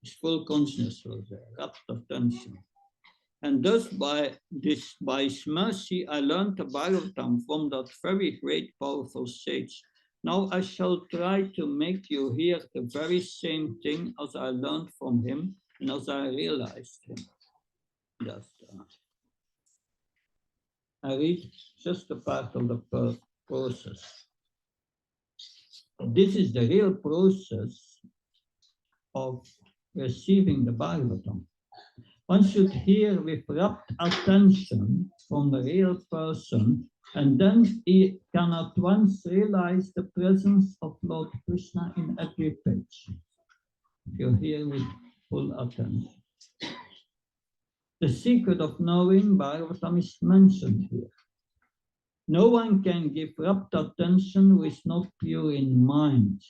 His full consciousness was there, rapt attention. And thus by his mercy, I learned the Bhagavatam from that very great, powerful sage. Now I shall try to make you hear the very same thing as I learned from him and as I realized him. That's I read just a part of the process. This is the real process of receiving the Bhagavatam. One should hear with rapt attention from the real person, and then he can at once realize the presence of Lord Krishna in every page. If you hear with full attention. The secret of knowing Bhagavatam is mentioned here. No one can give rapt attention who is not pure in mind.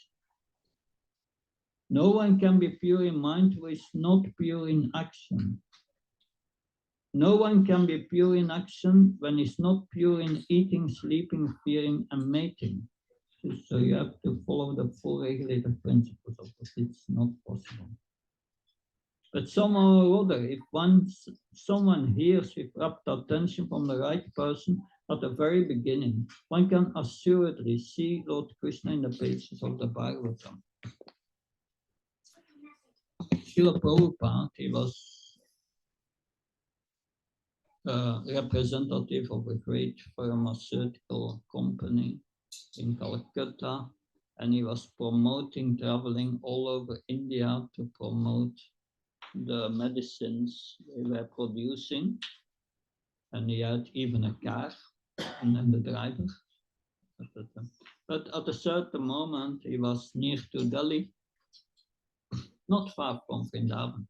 No one can be pure in mind who is not pure in action. No one can be pure in action when he's not pure in eating, sleeping, fearing, and mating. So you have to follow the full regulated principles of this. It's not possible. But somehow or other, if someone hears with rapt attention from the right person at the very beginning, one can assuredly see Lord Krishna in the pages of the Bhagavatam. Srila Prabhupada, he was representative of a great pharmaceutical company in Calcutta, and he was traveling all over India to promote the medicines they were producing, and he had even a car and then the driver. But at a certain moment, he was near to Delhi, not far from Vrindavan,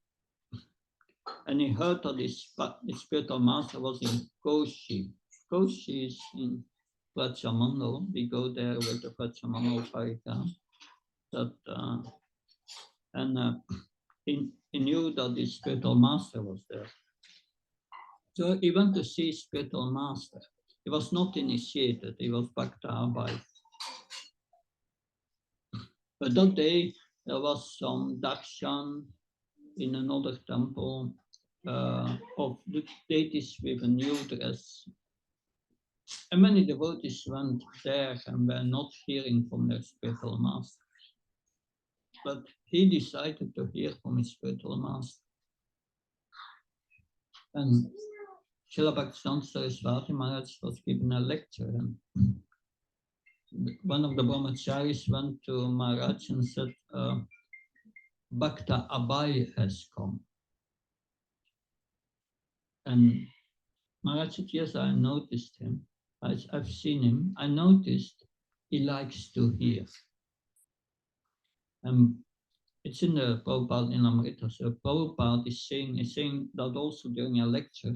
and he heard that his spiritual master was in Koshi. Koshi is in Vrajamandal. We go there with the Vrajamandal Parikram. He knew that his spiritual master was there. So he went to see spiritual master. He was not initiated, he was Bhakta Abhay. But that day, there was some darshan in another temple of the deities with a new dress. And many devotees went there and were not hearing from their spiritual master. But he decided to hear from his spiritual master. And Srila Bhaktivedanta Saraswati Maharaj was given a lecture. And one of the brahmacharis went to Maharaj and said, Bhakta Abhay has come. And Maharaj said, yes, I noticed him. I've seen him. I noticed he likes to hear. It's in the Prabhupada in Amrita. So Prabhupada is saying that also during a lecture.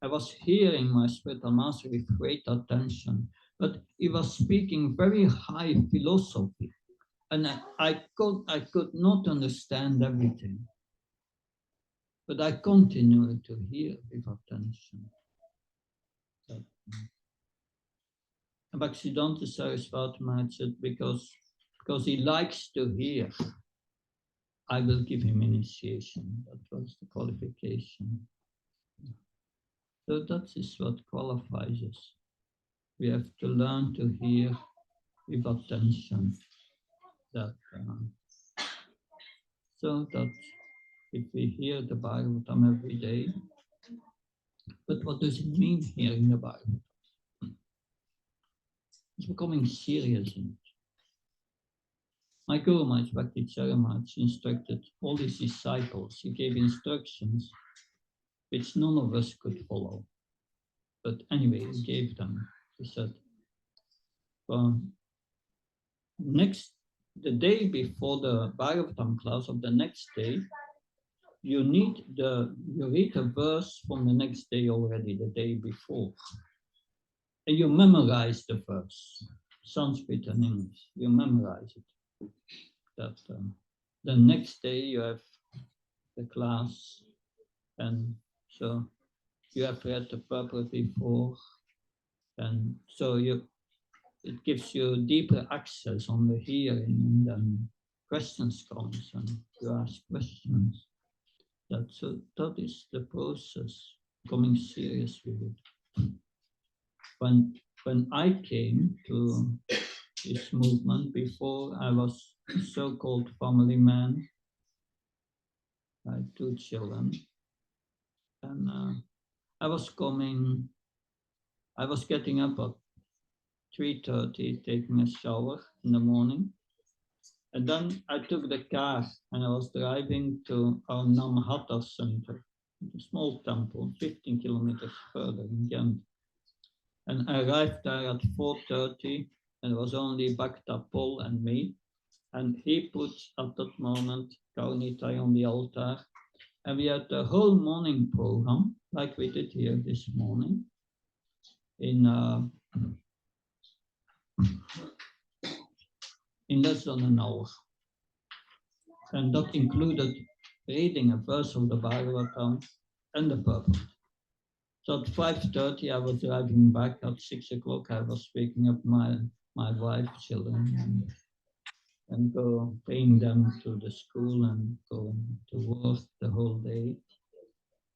I was hearing my spiritual master with great attention. but he was speaking very high philosophy, and I could not understand everything, but I continued to hear with attention. Bhaktivedanta Saraswati Maharaj said, because he likes to hear, I will give him initiation. That was the qualification. So that is what qualifies us. We have to learn to hear with attention. That so that if we hear the Bhagavatam every day, but what does it mean hearing the Bhagavatam? It's becoming serious in it. My Guru Maharaj, Bhakti Maharaj, instructed all his disciples. He gave instructions which none of us could follow. But anyway, he gave them. He said, the day before the Bhagavatam class of the next day, you read a verse from the next day already, the day before. And you memorize the verse, Sanskrit and English, you memorize it. That the next day you have the class, and so you have read the purport before, and so it gives you deeper access on the hearing, and then questions comes and you ask questions. That is the process, becoming serious with it. When I came to this movement, before I was a so-called family man, I had 2 children, and I was getting up at 3:30, taking a shower in the morning. And then I took the car and I was driving to our Namhata center, a small temple, 15 kilometers further in Ghent. And I arrived there at 4:30, and it was only Bhakta Paul and me. And he put at that moment Kaunitai on the altar. And we had the whole morning program, like we did here this morning, in less than an hour. And that included reading a verse of the Bhagavatam and the purport. So at 5:30, I was driving back. At 6 o'clock, I was waking up my wife, children, and go bring them to the school and going to work the whole day.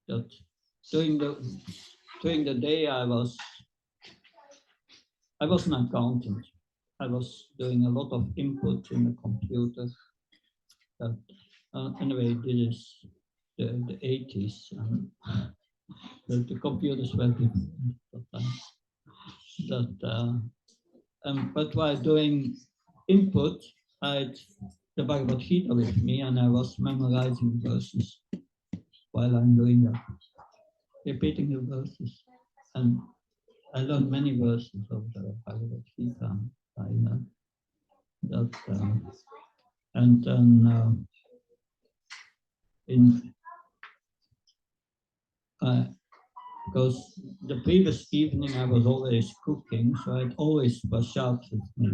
That during the day, I was an accountant. I was doing a lot of input in the computer. That anyway, this is the 80s. The computers were different at that time. But while doing input, I had the Bhagavad Gita with me, and I was memorizing verses while I'm doing that, repeating the verses. And I learned many verses of the Bhagavad Gita. And then because the previous evening I was always cooking, so I'd always prasad with me.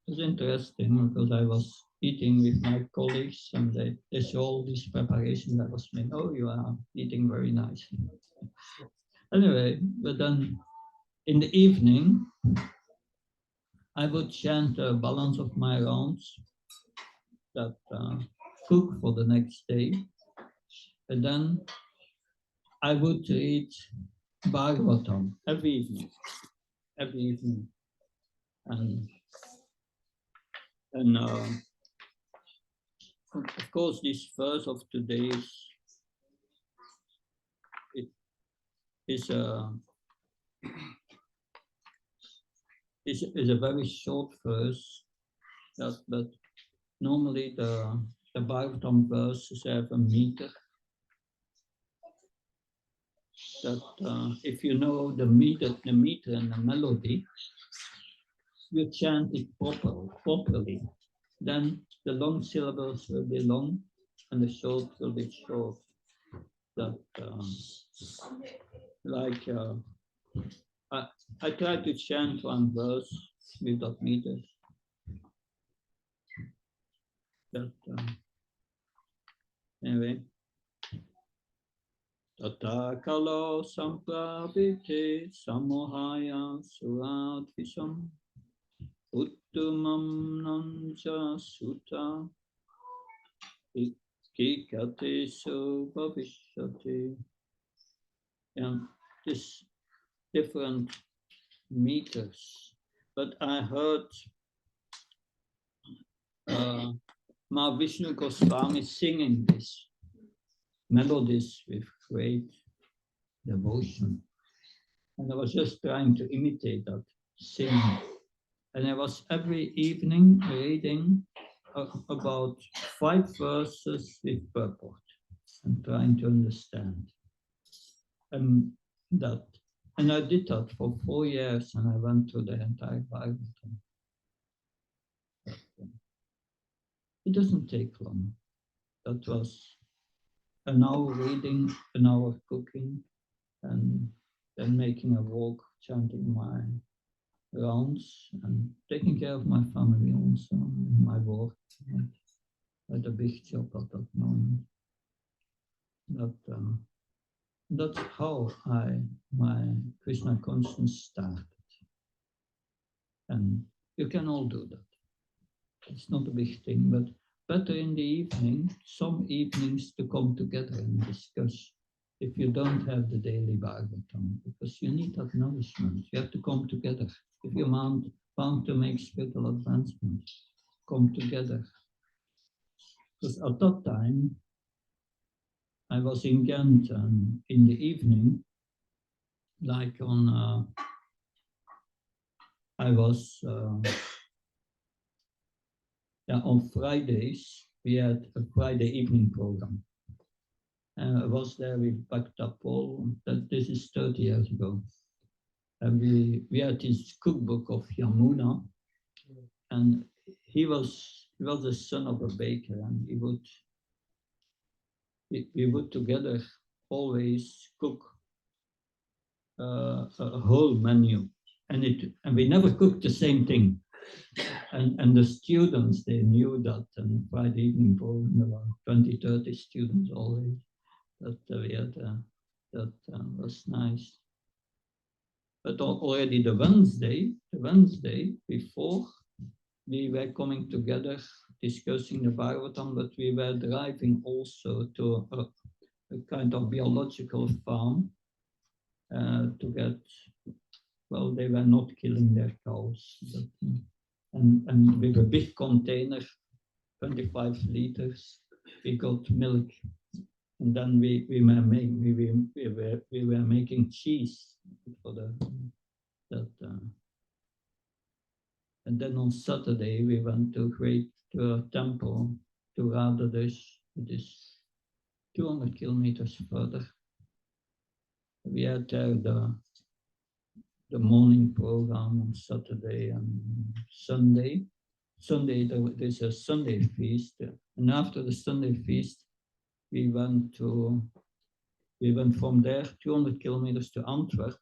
It was interesting because I was eating with my colleagues, and they saw all these preparations I was making. Oh, you are eating very nicely. Anyway, but then in the evening, I would chant the balance of my rounds, that cook for the next day, and then I would read Bhagavatam every evening, and of course this verse of today is a very short verse, but normally the Bhagavatam verses have a meter. That if you know the meter and the melody, you chant it properly. Then the long syllables will be long and the short will be short. That like I tried to chant one verse without meters. But anyway. Tata kalo sampravite samohaya suradvisham uttumam nanja sutta kikate so bhavishyate. And this different meters, but I heard Mahavishnu Goswami singing this melodies with great devotion. And I was just trying to imitate that singing. And I was every evening reading about 5 verses with purport and trying to understand. And I did that for 4 years, and I went through the entire Bible. It doesn't take long. That was an hour reading, an hour cooking, and then making a walk, chanting my rounds, and taking care of my family also, and my work. I had a big job at that moment. That's how my Krishna consciousness started. And you can all do that. It's not a big thing, but better in the evening, some evenings to come together and discuss. If you don't have the daily Bhagavatam, because you need that nourishment, you have to come together. If you want to make spiritual advancement, come together. Because at that time, I was in Ghent in the evening, like on, on Fridays, we had a Friday evening program. I was there with Bhakta Paul, this is 30 years ago. And we had this cookbook of Yamuna, and he was the son of a baker, and we would together always cook a whole menu, and we never cooked the same thing. And the students, they knew that, and Friday evening program, there were 20, 30 students always, that we had, that was nice. But already the Wednesday before, we were coming together, discussing the Bhagavatam, but we were driving also to a kind of biological farm to get, well, they were not killing their cows, but, and with a big container, 25 liters, we got milk. And then we were making cheese for and then on Saturday we went to a temple to Radhadesh, it is 200 kilometers further. We had there the morning program on Saturday and Sunday. Sunday there's a Sunday feast, and after the Sunday feast, we went from there 200 kilometers to Antwerp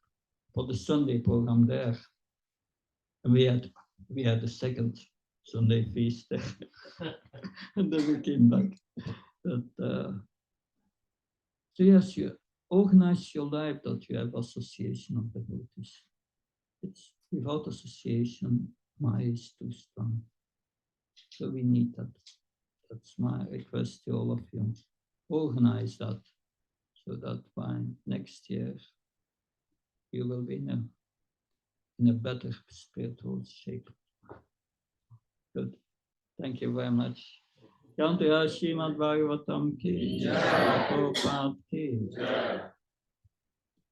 for the Sunday program there. And we had the second Sunday feast there. And then we came back. But, so yes, you organize your life that you have association of devotees. It's without association, Maya is too strong. So we need that. That's my request to all of you. Organize that so that by next year you will be in a better spiritual shape. Good. Thank you very much. Yantiya Srimad Bhagavatam ki, Prabhupada ki.